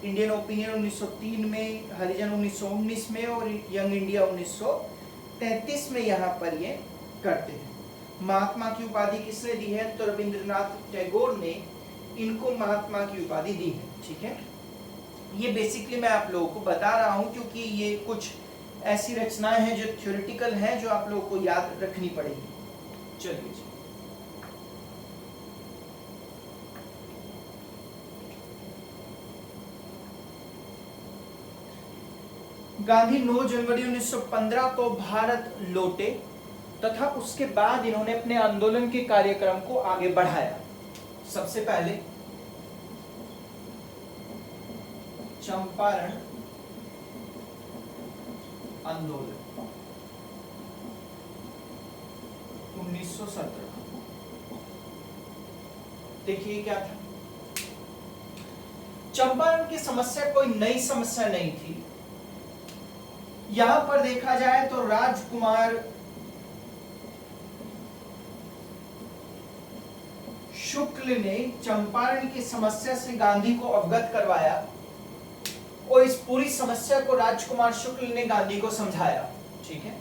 इंडियन ओपिनियन 1903 में, हरिजन 1919 में और यंग इंडिया 1933 में यहाँ पर ये करते हैं। महात्मा की उपाधि किसने दी है तो रविंद्रनाथ टैगोर ने इनको महात्मा की उपाधि दी है। ठीक है। ये बेसिकली मैं आप लोगों को बता रहा हूँ क्योंकि ये कुछ ऐसी रचनाएं हैं जो थ्योरेटिकल हैं, जो आप लोगों को याद रखनी पड़ेगी। चलिए जी। गांधी 9 जनवरी 1915 को भारत लौटे तथा उसके बाद इन्होंने अपने आंदोलन के कार्यक्रम को आगे बढ़ाया। सबसे पहले चंपारण आंदोलन 1917। देखिए क्या था। चंपारण की समस्या कोई नई समस्या नहीं थी। यहां पर देखा जाए तो राजकुमार शुक्ल ने चंपारण की समस्या से गांधी को अवगत करवाया और इस पूरी समस्या को राजकुमार शुक्ल ने गांधी को समझाया। ठीक है।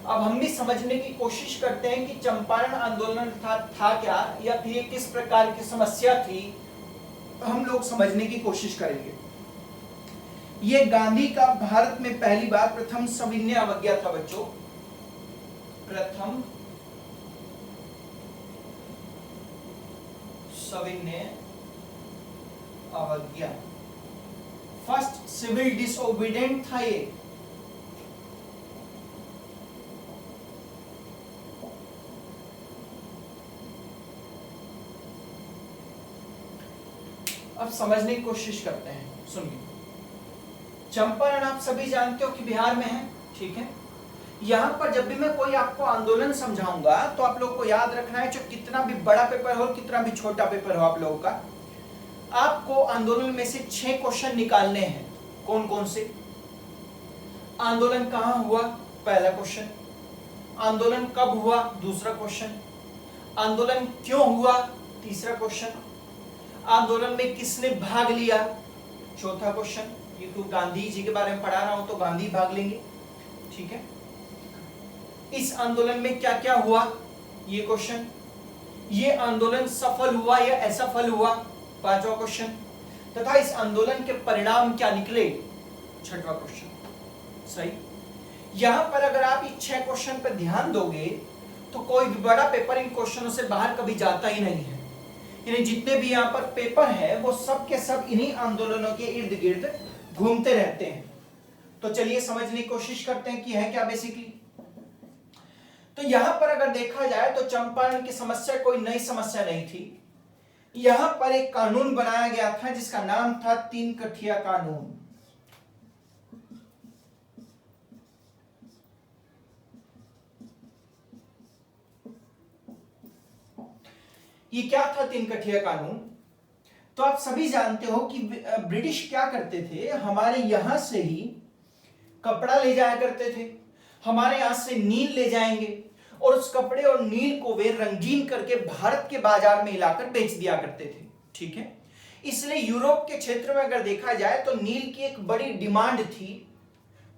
अब हम भी समझने की कोशिश करते हैं कि चंपारण आंदोलन था क्या, या फिर ये किस प्रकार की समस्या थी, हम लोग समझने की कोशिश करेंगे। ये गांधी का भारत में पहली बार प्रथम सविनय अवज्ञा था बच्चों, प्रथम सविनय अवज्ञा, फर्स्ट सिविल डिसओबीडिएंट था ये। अब समझने की कोशिश करते हैं, सुनिए। चंपारण आप सभी जानते हो कि बिहार में है, ठीक है। यहां पर जब भी मैं कोई आपको आंदोलन समझाऊंगा तो आप लोग को याद रखना है, जो कितना भी बड़ा पेपर हो कितना भी छोटा पेपर हो आप लोगों का, आपको आंदोलन में से 6 क्वेश्चन निकालने हैं। कौन कौन से? आंदोलन कहां हुआ, पहला क्वेश्चन। आंदोलन कब हुआ, दूसरा क्वेश्चन। आंदोलन क्यों हुआ, तीसरा क्वेश्चन। आंदोलन में किसने भाग लिया, चौथा क्वेश्चन। ये तो गांधी जी के बारे में पढ़ा रहा हूं तो गांधी भाग लेंगे, ठीक है। इस आंदोलन में क्या क्या हुआ, ये क्वेश्चन। ये आंदोलन सफल हुआ या असफल हुआ, पांचवा क्वेश्चन। तथा इस आंदोलन के परिणाम क्या निकले, छठवां क्वेश्चन। सही। यहां पर अगर आप इन 6 क्वेश्चन पर ध्यान दोगे तो कोई भी बड़ा पेपर इन क्वेश्चनों से बाहर कभी जाता ही नहीं है। यानी जितने भी यहाँ पर पेपर है वो सब के सब इन्हीं आंदोलनों के इर्द गिर्द घूमते रहते हैं। तो चलिए समझने की कोशिश करते हैं कि है क्या बेसिकली। तो यहां पर अगर देखा जाए तो चंपारण की समस्या कोई नई समस्या नहीं थी। यहां पर एक कानून बनाया गया था जिसका नाम था 3 कठिया कानून। ये क्या था 3 कठिया कानून? तो आप सभी जानते हो कि ब्रिटिश क्या करते थे, हमारे यहां से ही कपड़ा ले जाया करते थे, हमारे यहां से नील ले जाएंगे और उस कपड़े और नील को वे रंगीन करके भारत के बाजार में लाकर बेच दिया करते थे, ठीक है। इसलिए यूरोप के क्षेत्र में अगर देखा जाए तो नील की एक बड़ी डिमांड थी।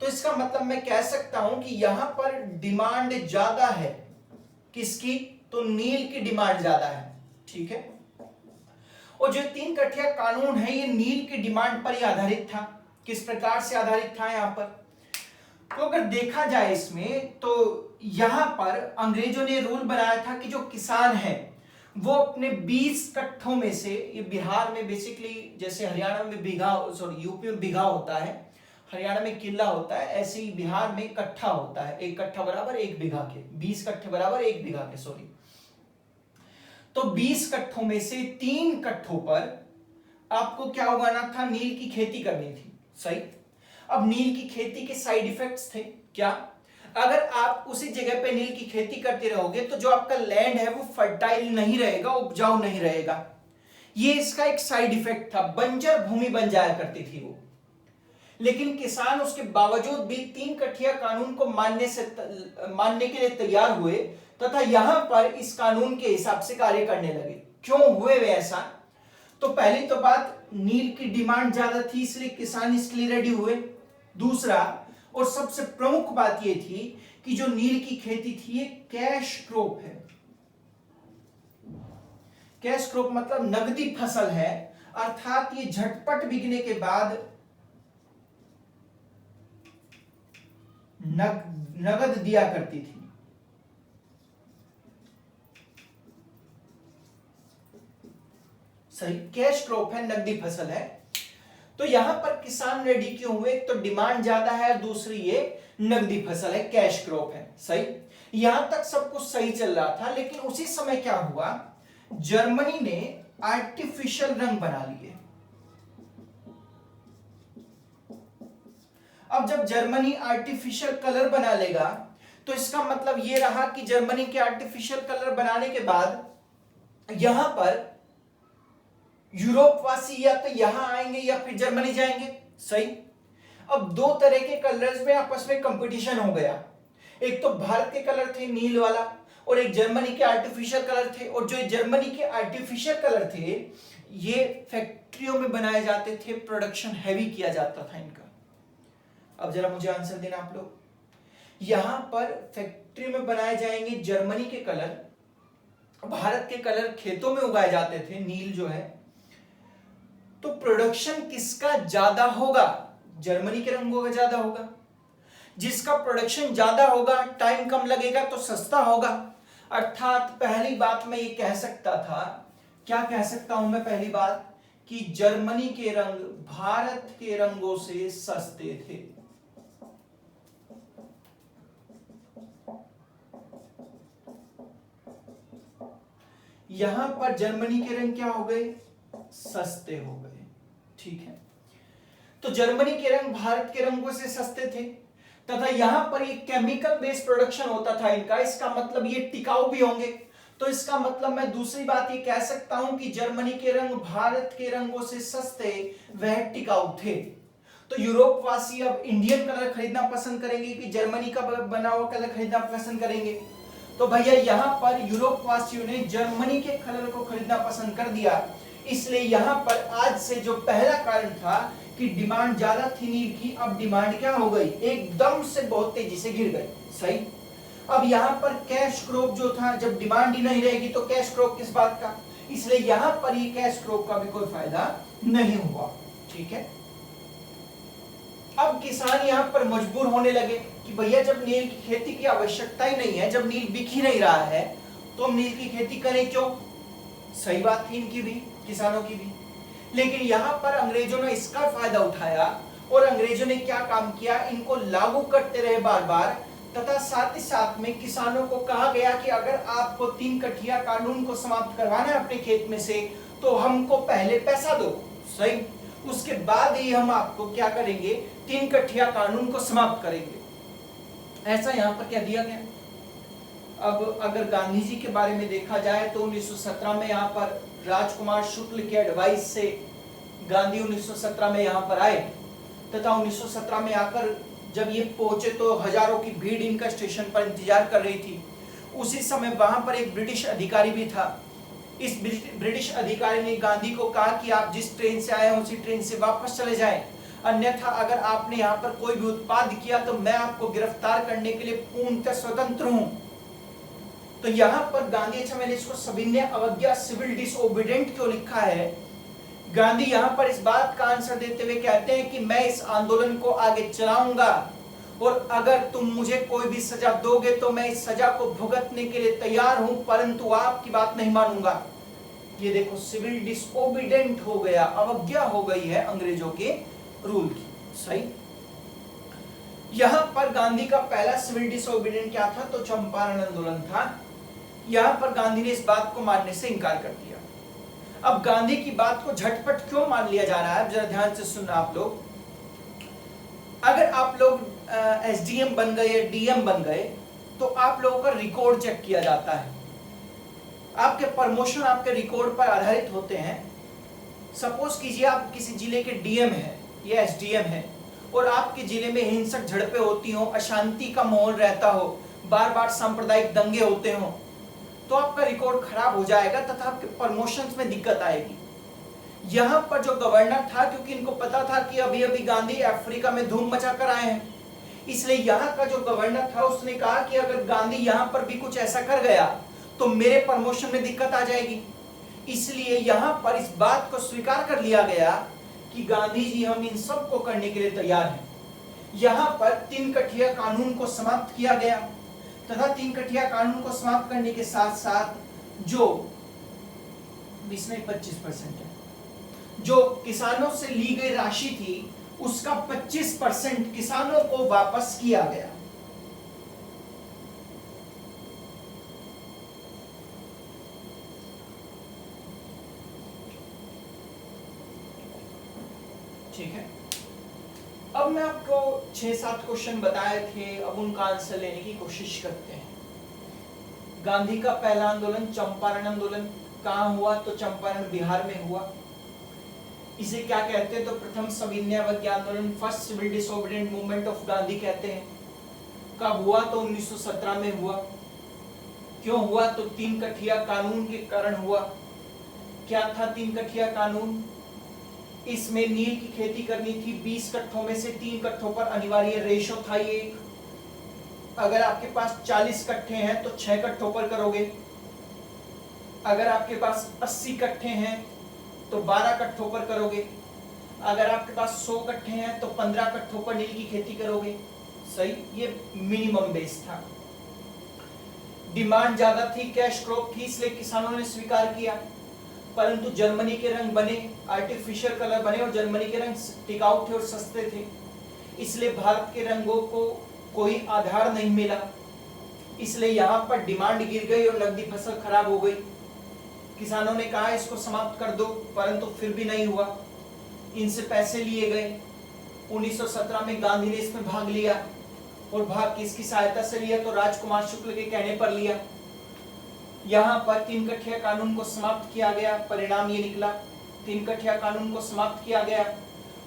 तो इसका मतलब मैं कह सकता हूं कि यहां पर डिमांड ज्यादा है। किसकी? तो नील की डिमांड ज्यादा है, ठीक है। और जो 3 कठिया कानून है ये नील की डिमांड पर ही आधारित था। किस प्रकार से आधारित था यहां पर? तो अगर देखा जाए इसमें तो यहां पर अंग्रेजों ने रूल बनाया था कि जो किसान है वो अपने 20 कट्ठों में से, ये बिहार में बेसिकली जैसे हरियाणा में बीघा, सॉरी यूपी में बीघा होता है, हरियाणा में किला होता है, ऐसे ही बिहार में कट्ठा होता है। 1 कट्ठा बराबर 1 बीघा के, 20 कट्ठे बराबर 1 बीघा के, सॉरी। तो 20 कट्ठों में से 3 कट्ठों पर आपको क्या उगाना था, नील की खेती करनी थी, सही। अब नील की खेती के साइड इफेक्ट्स थे क्या? अगर आप उसी जगह पे नील की खेती करते रहोगे तो जो आपका लैंड है वो फर्टाइल नहीं रहेगा, उपजाऊ नहीं रहेगा। ये इसका एक साइड इफेक्ट था, बंजर भूमि बन जाया करती थी वो। लेकिन किसान उसके बावजूद भी 3 कठिया कानून को मानने के लिए तैयार हुए तथा यहां पर इस कानून के हिसाब से कार्य करने लगे। क्यों हुए वे ऐसा? तो पहली तो बात, नील की डिमांड ज्यादा थी इसलिए किसान इसके लिए रेडी हुए। दूसरा और सबसे प्रमुख बात यह थी कि जो नील की खेती थी ये कैश क्रॉप है। कैश क्रॉप मतलब नगदी फसल है, अर्थात ये झटपट बिकने के बाद नगद दिया करती थी। सही, कैश क्रॉप है, नगदी फसल है। तो यहां पर किसान रेडी क्यों हुए? एक तो डिमांड ज्यादा है, दूसरी ये नगदी फसल है, कैश क्रॉप है, सही। यहां तक सब कुछ सही चल रहा था, लेकिन उसी समय क्या हुआ, जर्मनी ने आर्टिफिशियल रंग बना लिए। अब जब जर्मनी आर्टिफिशियल कलर बना लेगा तो इसका मतलब यह रहा कि जर्मनी के आर्टिफिशियल कलर बनाने के बाद यहां पर यूरोप वासी या तो यहां आएंगे या फिर जर्मनी जाएंगे, सही। अब 2 तरह के कलर्स में आपस में कंपटीशन हो गया। एक तो भारत के कलर थे नील वाला और एक जर्मनी के आर्टिफिशियल कलर थे। और जो जर्मनी के आर्टिफिशियल कलर थे ये फैक्ट्रियों में बनाए जाते थे, प्रोडक्शन हैवी किया जाता था इनका। अब जरा मुझे आंसर देना आप लोग, यहां पर फैक्ट्री में बनाए जाएंगे जर्मनी के कलर, भारत के कलर खेतों में उगाए जाते थे, नील जो है। तो प्रोडक्शन किसका ज्यादा होगा? जर्मनी के रंगों का ज्यादा होगा। जिसका प्रोडक्शन ज्यादा होगा, टाइम कम लगेगा तो सस्ता होगा। अर्थात पहली बात मैं ये कह सकता था, क्या कह सकता हूं मैं पहली बात, कि जर्मनी के रंग भारत के रंगों से सस्ते थे। यहां पर जर्मनी के रंग क्या हो गए? सस्ते हो गए। ठीक है, तो जर्मनी के रंग भारत के रंगों से सस्ते थे, तथा यहां पर एक केमिकल बेस्ड प्रोडक्शन होता था इनका। इसका मतलब ये टिकाऊ भी होंगे। तो इसका मतलब मैं दूसरी बात ये कह सकता हूं कि जर्मनी के रंग भारत के रंगों से सस्ते, वह टिकाऊ थे। तो यूरोप वासी अब इंडियन कलर खरीदना पसंद करेंगे कि जर्मनी का बना हुआ कलर खरीदना पसंद करेंगे? तो भैया यहां पर यूरोप वासियों ने जर्मनी के कलर को खरीदना पसंद कर दिया। इसलिए यहां पर आज से जो पहला कारण था कि डिमांड ज्यादा थी नील की, अब डिमांड क्या हो गई? एकदम से बहुत तेजी से गिर गई। सही। अब यहां पर कैश क्रॉप जो था, जब डिमांड ही नहीं रहेगी तो कैश क्रॉप किस बात का? इसलिए यहां पर ये कैश क्रॉप का भी कोई फायदा नहीं हुआ। ठीक है, अब किसान यहां पर मजबूर होने लगे कि भैया जब नील की खेती की आवश्यकता ही नहीं है, जब नील बिक ही नहीं रहा है, तो हम नील की खेती करें क्यों? सही बात थी इनकी भी, किसानों की भी। लेकिन यहां पर अंग्रेजों ने इसका फायदा उठाया और अंग्रेजों ने क्या काम किया? इनको लागू करते रहे बार बार, तथा साथ ही साथ में किसानों को कहा गया कि अगर आपको 3 कठिया कानून को समाप्त करवाना है अपने खेत में से, तो हमको पहले पैसा दो। सही, उसके बाद ही हम आपको क्या करेंगे? 3 कठिया कानून को समाप्त करेंगे। ऐसा यहां पर क्या दिया गया। अब अगर गांधी जी के बारे में देखा जाए तो 1917 में यहां पर राजकुमार शुक्ल के एडवाइस से गांधी 1917 में यहां पर आए, तथा 1917 में आकर जब ये पहुंचे तो हजारों की भीड़ इनका स्टेशन पर इंतजार कर रही थी। उसी समय वहां पर एक ब्रिटिश अधिकारी भी था। इस ब्रिटिश अधिकारी ने गांधी को कहा कि आप जिस ट्रेन से आए हैं उसी ट्रेन से वापस चले जाएं, अन्यथा अगर आपने यहाँ पर कोई भी उत्पाद किया तो मैं आपको गिरफ्तार करने के लिए पूर्णतः स्वतंत्र हूं। तो यहाँ पर गांधी, अच्छा मैंने इसको सविनय अवज्ञा, सिविल डिसओबीडिएंट क्यों लिखा है? गांधी यहाँ पर इस बात का आंसर देते हुए कहते हैं कि मैं इस आंदोलन को आगे चलाऊंगा और अगर तुम मुझे कोई भी सजा दोगे तो मैं इस सजा को भुगतने के लिए तैयार हूं, परंतु आपकी बात नहीं मानूंगा। ये देखो, सिविल डिसओबीडिएंट हो गया, अवज्ञा हो गई है अंग्रेजों के रूल की। सही। यहां पर गांधी का पहला सिविल डिसओबीडिएंट क्या था? तो चंपारण आंदोलन था। यहां पर गांधी ने इस बात को मानने से इनकार कर दिया। अब गांधी की बात को झटपट क्यों मान लिया जा रहा है? जरा ध्यान से सुनना आप लोग। अगर आप लोग एसडीएम बन गए या डीएम बन गए तो आप लोगों का रिकॉर्ड चेक किया जाता है। आपके प्रमोशन आपके रिकॉर्ड पर आधारित होते हैं। सपोज कीजिए आप किसी जिले के डीएम हैं या एसडीएम हैं और आपके जिले में हिंसक झड़पें होती हो, अशांति का माहौल रहता हो, बार बार सांप्रदायिक दंगे होते हो, तो आपका रिकॉर्ड खराब हो जाएगा तथा आपके प्रमोशंस में दिक्कत आएगी। यहां पर जो गवर्नर था, क्योंकि इनको पता था कि अभी अभी गांधी अफ्रीका में धूम मचा कर आए हैं, इसलिए यहाँ का जो गवर्नर था उसने कहा कि अगर गांधी यहाँ पर भी कुछ ऐसा कर गया तो मेरे प्रमोशन में दिक्कत आ जाएगी। इसलिए यहाँ पर इस बात को स्वीकार कर लिया गया कि गांधी जी हम इन सब को करने के लिए तैयार हैं। यहाँ पर 3 कठिया कानून को समाप्त किया गया तथा 3 कठिया कानून को समाप्त करने के साथ साथ जो 25% है, जो किसानों से ली गई राशि थी उसका 25% किसानों को वापस किया गया। ठीक है, अब मैं आपको 6-7 क्वेश्चन बताए थे, अब उनका आंसर लेने की कोशिश करते हैं। गांधी का पहला आंदोलन चंपारण आंदोलन कहां हुआ? तो चंपारण बिहार में हुआ। इसे क्या कहते हैं? तो प्रथम सविनय अवज्ञा आंदोलन, first civil disobedient movement of Gandhi कहते हैं। कब हुआ? तो 1917 में हुआ। क्यों हुआ? तो 3 कठिया कानून के कारण हुआ। क्या था 3 कठिया कानून? इसमें नील की खेती करनी थी, 20 कट्ठों में से 3 कट्ठों पर अनिवार्य रेशो था ये एक। अगर आपके पास 40 कट्ठे हैं तो 6 कट्ठों पर करोगे, अगर आपके पास 80 कट्ठे हैं तो 12 कट्ठों पर करोगे, अगर आपके पास 100 कट्ठे हैं तो 15 कट्ठों पर नील की खेती करोगे। सही, ये मिनिमम बेस था। डिमांड ज्यादा थी, कैश क्रॉप थी, इसलिए किसानों ने स्वीकार किया। परंतु जर्मनी के रंग बने, आर्टिफिशियल कलर बने और जर्मनी के रंग टिकाऊ थे और सस्ते थे, इसलिए भारत के रंगों को कोई आधार नहीं मिला, इसलिए यहाँ पर डिमांड गिर गई और नकदी फसल खराब हो गई। किसानों ने कहा इसको समाप्त कर दो, परंतु फिर भी नहीं हुआ, इनसे पैसे लिए गए। 1917 में गांधी ने इसमें भाग लिया और भाग किसकी सहायता से लिया, तो राजकुमार शुक्ल के कहने पर लिया। यहाँ पर 3 कठिया कानून को समाप्त किया गया, परिणाम ये निकला 3 कठिया कानून को समाप्त किया गया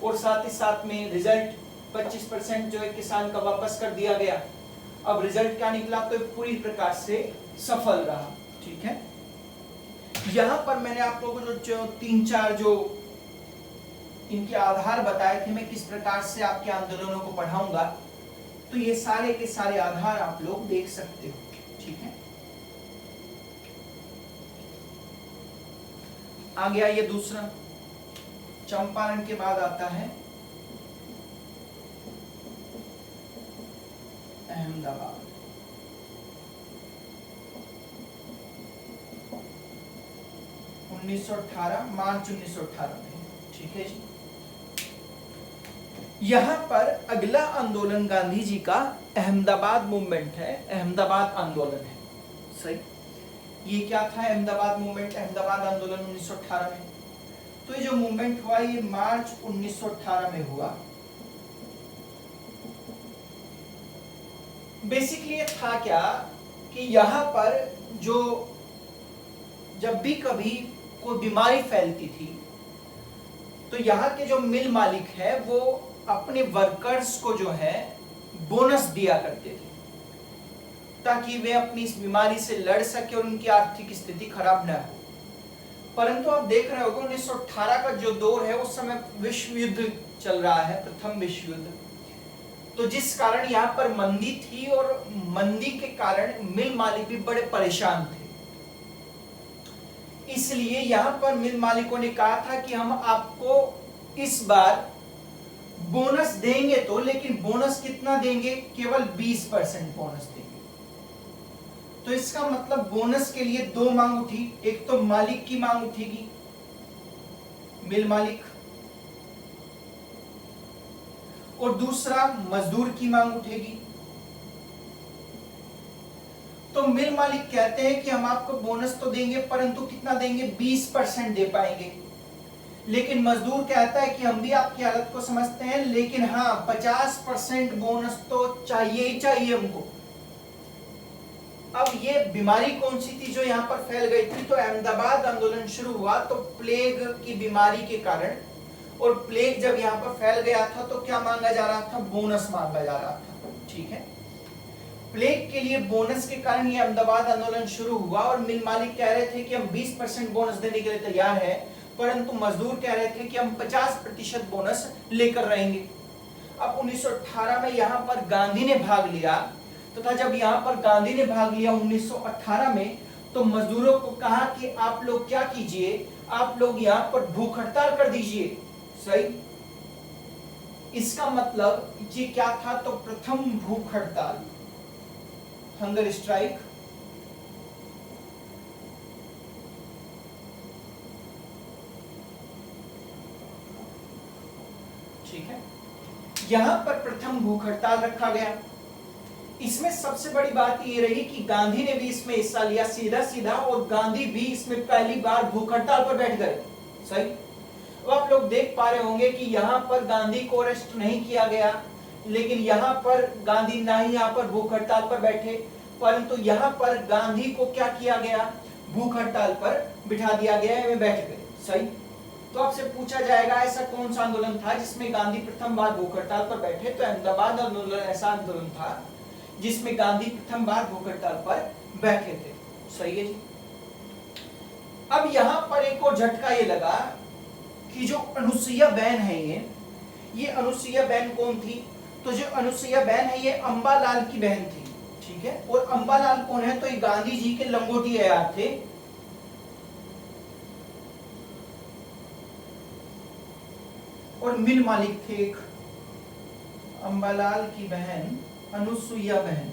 और साथ ही साथ में रिजल्ट 25% जो है किसान का वापस कर दिया गया। अब रिजल्ट क्या निकला, तो पूरी प्रकार से सफल रहा। ठीक है, यहाँ पर मैंने आप लोगों को जो 3-4 जो इनके आधार बताए थे, मैं किस प्रकार से आपके आंदोलनों को पढ़ाऊंगा, तो ये सारे के सारे आधार आप लोग देख सकते हो। ठीक है, आ गया ये दूसरा। चंपारण के बाद आता है अहमदाबाद। मार्च 1918 में। ठीक है जी, यहां पर अगला आंदोलन गांधी जी का अहमदाबाद मूवमेंट है, अहमदाबाद आंदोलन है। सही, ये क्या था अहमदाबाद मूवमेंट, अहमदाबाद आंदोलन 1918 में। तो ये जो मूवमेंट हुआ ये मार्च 1918 में हुआ। बेसिकली ये था क्या कि यहाँ पर जो जब भी कभी कोई बीमारी फैलती थी तो यहाँ के जो मिल मालिक है वो अपने वर्कर्स को जो है बोनस दिया करते थे ताकि वे अपनी इस बीमारी से लड़ सके और उनकी आर्थिक स्थिति खराब न हो। परंतु आप देख रहे होंगे 1918 का जो दौर है उस समय विश्व युद्ध चल रहा है, प्रथम विश्व युद्ध, तो जिस कारण यहाँ पर मंदी थी और मंदी के कारण मिल मालिक भी बड़े परेशान थे। इसलिए यहाँ पर मिल मालिकों ने कहा था कि हम आपको इस बार बोनस देंगे तो, लेकिन बोनस कितना देंगे, केवल 20% बोनस देंगे। तो इसका मतलब बोनस के लिए 2 मांग उठी, एक तो मालिक की मांग उठेगी, मिल मालिक, और दूसरा मजदूर की मांग उठेगी। तो मिल मालिक कहते हैं कि हम आपको बोनस तो देंगे परंतु कितना देंगे, 20% दे पाएंगे। लेकिन मजदूर कहता है कि हम भी आपकी हालत को समझते हैं, लेकिन हाँ 50% बोनस तो चाहिए ही चाहिए हमको। अब ये बीमारी कौन सी थी जो यहाँ पर फैल गई थी, तो अहमदाबाद आंदोलन शुरू हुआ तो प्लेग की बीमारी के कारण, और प्लेग जब यहाँ पर फैल गया था तो क्या मांगा जा रहा था, बोनस मांगा जा रहा था। ठीक है, प्लेग के लिए बोनस के कारण ये अहमदाबाद आंदोलन शुरू हुआ और मिल मालिक कह रहे थे कि हम 20% बोनस देने के लिए तैयार है, परंतु मजदूर कह रहे थे कि हम 50% बोनस लेकर रहेंगे। अब 1918 में यहाँ पर गांधी ने भाग लिया, तथा जब यहाँ पर गांधी ने भाग लिया 1918 में, तो मजदूरों को कहा कि आप लोग क्या कीजिए, आप लोग यहाँ पर भूख हड़ताल कर दीजिए। सही, इसका मतलब ये क्या था, तो प्रथम भूख हड़ताल, हंगर स्ट्राइक। ठीक है, यहां पर प्रथम भूख हड़ताल रखा गया। इसमें सबसे बड़ी बात ये रही कि गांधी ने भी इसमें हिस्सा लिया सीधा सीधा, और गांधी भी इसमें पहली बार भूख हड़ताल पर बैठ गए। सही, अब आप लोग देख पा रहे होंगे कि यहाँ पर गांधी को अरेस्ट नहीं किया गया, लेकिन यहाँ पर गांधी ना ही यहाँ पर भूख हड़ताल पर बैठे, परंतु यहाँ पर गांधी को क्या किया गया, भूख हड़ताल पर बिठा दिया गया, वे बैठ गए। सही, तो आपसे पूछा जाएगा ऐसा कौन सा आंदोलन था जिसमें गांधी प्रथम बार भूख हड़ताल पर बैठे, तो अहमदाबाद आंदोलन ऐसा आंदोलन था जिसमें गांधी प्रथम बार भूख हड़ताल पर बैठे थे। सही है जी। अब यहाँ पर एक और झटका ये लगा कि जो अनुसुईया बेन है, ये अनुसुईया बेन कौन थी, तो जो अनुसुईया बेन है ये अंबालाल की बहन थी। ठीक है। और अंबालाल कौन है, तो ये गांधी जी के लंगोटिया यार थे। और मिल मालिक थे एक, अंबालाल की बहन अनुसुईया बहन।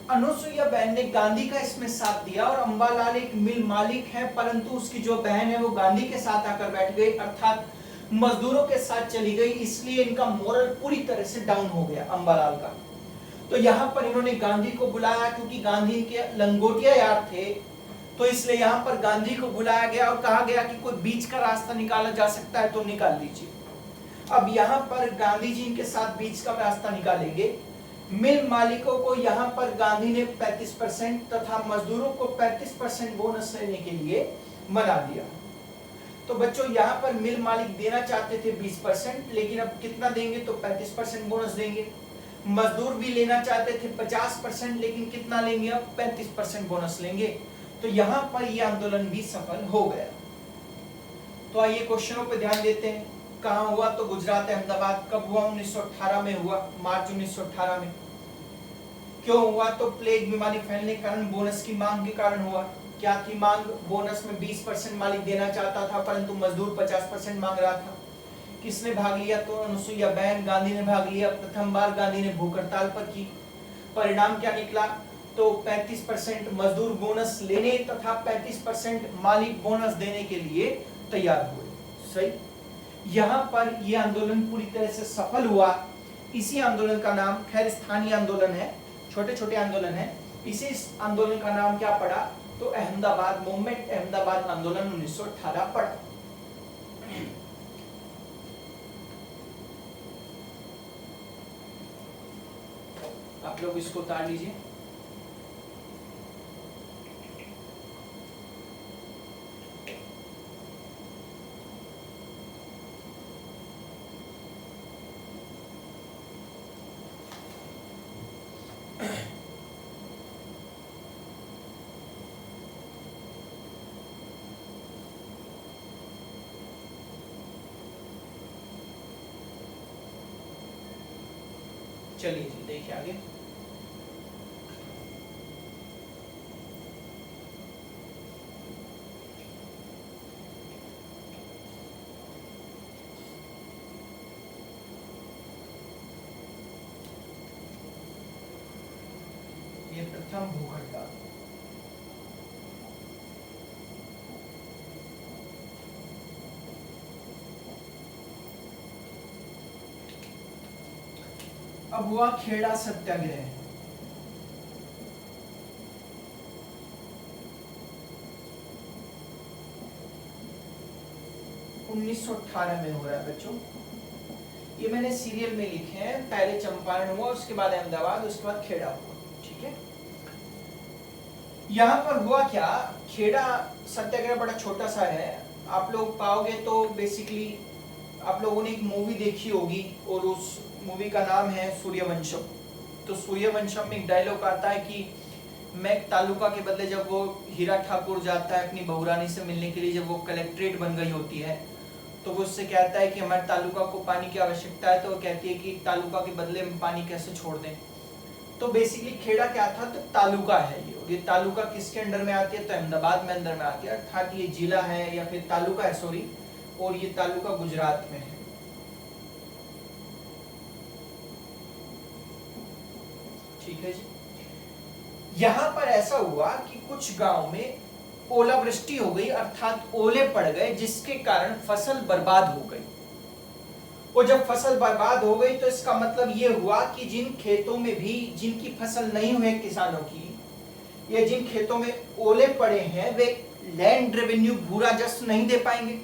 अनुसुईया बहन ने गांधी का इसमें साथ दिया और अंबालाल एक मिल मालिक है, परंतु उसकी जो बहन है वो गांधी के साथ आकर बैठ गई, अर्थात मजदूरों के साथ चली गई, इसलिए इनका मोरल पूरी तरह से डाउन हो गया अंबालाल का। तो यहाँ पर इन्होंने गांधी को बुलाया, क्योंकि गांधी के लंगोटिया यार थे, तो इसलिए यहाँ पर गांधी को बुलाया गया और कहा गया कि कोई बीच का रास्ता निकाला जा सकता है तो निकाल लीजिए। अब यहाँ पर गांधी जी के साथ बीच का रास्ता निकालेंगे। मिल मालिकों को यहाँ पर गांधी ने 35% तथा मजदूरों को 35% बोनस लेने के लिए मना दिया। तो बच्चों यहाँ पर मिल मालिक देना चाहते थे 20%, लेकिन अब कितना देंगे, तो 35% बोनस देंगे। मजदूर भी लेना चाहते थे 50%, लेकिन कितना लेंगे, अब 35% बोनस लेंगे। तो यहाँ पर यह आंदोलन भी सफल हो गया। तो आइए क्वेश्चनों पर ध्यान देते हैं। कहाँ हुआ, तो गुजरात अहमदाबाद। कब हुआ, 1918 में हुआ, मार्च 1918 में। क्यों हुआ, तो प्लेग बीमारी फैलने के कारण, बोनस की मांग के कारण हुआ। क्या थी मांग, बोनस में 20% मालिक देना चाहता था, परंतु मजदूर 50% मांग रहा था। किसने भाग लिया, तो अनुसुईया बहन, गांधी ने भाग लिया। प्रथम बार गांधी ने भूख हड़ताल पर की। परिणाम क्या निकला, तो 35% मजदूर बोनस लेने तथा 35% मालिक बोनस देने के लिए तैयार हुए। सही। यहाँ पर यह आंदोलन पूरी तरह से सफल हुआ। इसी आंदोलन का नाम, खैर स्थानीय आंदोलन है, छोटे छोटे आंदोलन है, इसी आंदोलन का नाम क्या पड़ा, तो अहमदाबाद मूवमेंट, अहमदाबाद आंदोलन 1918 पड़ा। आप लोग इसको उतार लीजिए। चलिए जी देखिए आगे। ये प्रथम भूख हड़ताल। अब हुआ खेड़ा सत्याग्रह। उन्नीस सौ 18 में हो रहा है बच्चों। ये मैंने सीरियल में लिखे हैं, पहले चंपारण हुआ, उसके बाद अहमदाबाद, उसके बाद खेड़ा हुआ। ठीक है। यहाँ पर हुआ क्या, खेड़ा सत्याग्रह बड़ा छोटा सा है, आप लोग पाओगे तो बेसिकली आप लोगों ने एक मूवी देखी होगी और उस मूवी का नाम है सूर्यवंशम। तो सूर्यवंशम में एक डायलॉग आता है कि मैं तालुका के बदले, जब वो हीरा ठाकुर जाता है अपनी बहुरानी से मिलने के लिए, जब वो कलेक्ट्रेट बन गई होती है, तो वो उससे कहता है कि हमारे तालुका को पानी की आवश्यकता है, तो वो कहती है कि तालुका के बदले हम पानी कैसे छोड़ दें। तो बेसिकली खेड़ा क्या था, तो तालुका है ये, और ये तालुका किसके अंडर में आती है, तो अहमदाबाद में अंदर में आती है, अर्थात ये जिला है या फिर तालुका है, सॉरी, और ये तालुका गुजरात में है। ठीक है जी। यहां पर ऐसा हुआ कि कुछ गांव में ओलावृष्टि हो गई, अर्थात ओले पड़ गए, जिसके कारण फसल बर्बाद हो गई। और जब फसल बर्बाद हो गई तो इसका मतलब ये हुआ कि जिन खेतों में भी जिनकी फसल नहीं हुई किसानों की, या जिन खेतों में ओले पड़े हैं, वे लैंड रेवेन्यू भू राजस्व नहीं दे पाएंगे।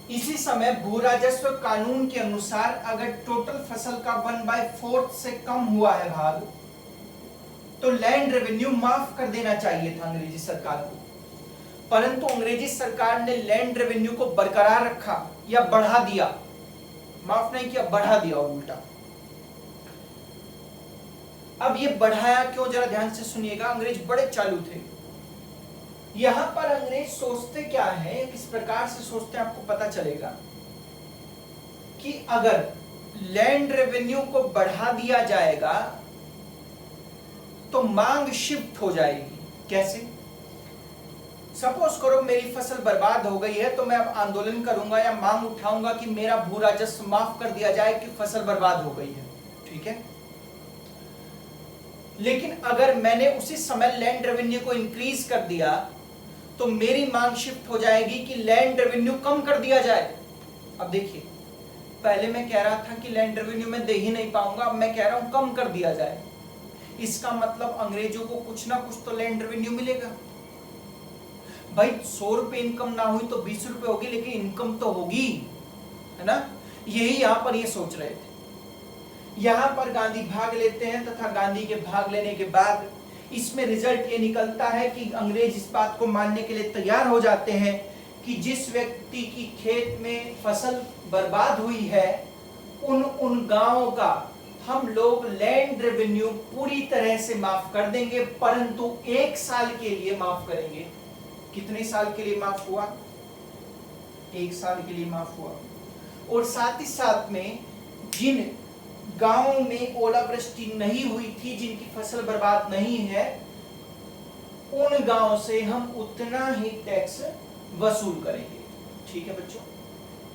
इसी समय भू राजस्व कानून के अनुसार अगर टोटल फसल का 1/4 से कम हुआ है भाग, तो लैंड रेवेन्यू माफ कर देना चाहिए था अंग्रेजी सरकार को। परंतु अंग्रेजी सरकार ने लैंड रेवेन्यू को बरकरार रखा या बढ़ा दिया, माफ नहीं किया, बढ़ा दिया और उल्टा। अब ये बढ़ाया क्यों, जरा ध्यान से सुनिएगा। अंग्रेज बड़े चालू थे। यहां पर अंग्रेज सोचते क्या है, किस प्रकार से सोचते हैं आपको पता चलेगा कि अगर लैंड रेवेन्यू को बढ़ा दिया जाएगा तो मांग शिफ्ट हो जाएगी। कैसे? सपोज करो मेरी फसल बर्बाद हो गई है, तो मैं अब आंदोलन करूंगा या मांग उठाऊंगा कि मेरा भू राजस्व माफ कर दिया जाए कि फसल बर्बाद हो गई है, ठीक है। लेकिन अगर मैंने उसी समय लैंड रेवेन्यू को इंक्रीज कर दिया तो मेरी मांग शिफ्ट हो जाएगी कि लैंड रेवेन्यू कम कर दिया जाए। अब देखिए, पहले मैं कह रहा था कि लैंड रेवेन्यू में दे ही नहीं पाऊंगा, अब मैं कह रहा हूं कम कर दिया जाए। इसका मतलब अंग्रेजों को कुछ ना कुछ तो लैंड रेवेन्यू मिलेगा। भाई 100 रुपए इनकम ना हुई तो 20 रुपए होगी, लेकिन इनकम तो होगी, है ना। यही यहां पर ये सोच रहे थे। यहां पर गांधी भाग लेते हैं तथा गांधी के भाग लेने के बाद इसमें रिजल्ट ये निकलता है कि अंग्रेज इस बात को मानने के लिए तैयार हो जाते हैं कि जिस व्यक्ति की खेत में फसल बर्बाद हुई है उन गांवों का हम लोग लैंड रेवेन्यू पूरी तरह से माफ कर देंगे, परंतु 1 साल के लिए माफ करेंगे। कितने साल के लिए माफ हुआ? 1 साल के लिए माफ हुआ। और साथ ही साथ में जिन गांवों में ओलावृष्टि नहीं हुई थी, जिनकी फसल बर्बाद नहीं है, उन गांवों से हम उतना ही टैक्स वसूल करेंगे, ठीक है बच्चों।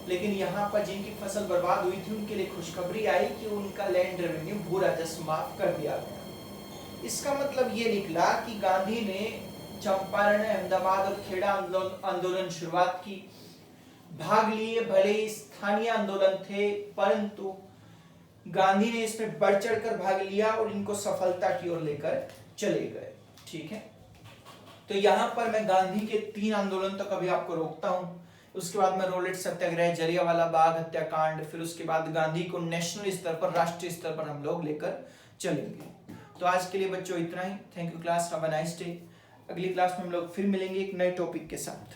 लेकिन यहाँ पर जिनकी फसल बर्बाद हुई थी उनके लिए खुशखबरी आई कि उनका लैंड रेवेन्यू भू राजस्व माफ कर दिया गया। इसका मतलब ये निकला कि गांधी ने चंपारण, अहमदाबाद और खेड़ा आंदोलन शुरुआत की, भाग लिए। भले ही स्थानीय आंदोलन थे, परंतु गांधी ने इसमें बढ़ चढ़कर भाग लिया और इनको सफलता की ओर लेकर चले गए, ठीक है। तो यहां पर मैं गांधी के 3 आंदोलन तक अभी आपको रोकता हूं। उसके बाद में रोलेट सत्याग्रह, जलियांवाला बाग हत्याकांड, फिर उसके बाद गांधी को नेशनल स्तर पर, राष्ट्रीय स्तर पर हम लोग लेकर चलेंगे। तो आज के लिए बच्चों इतना ही। Thank you class, have a nice day. अगली क्लास में हम लोग फिर मिलेंगे एक नए टॉपिक के साथ।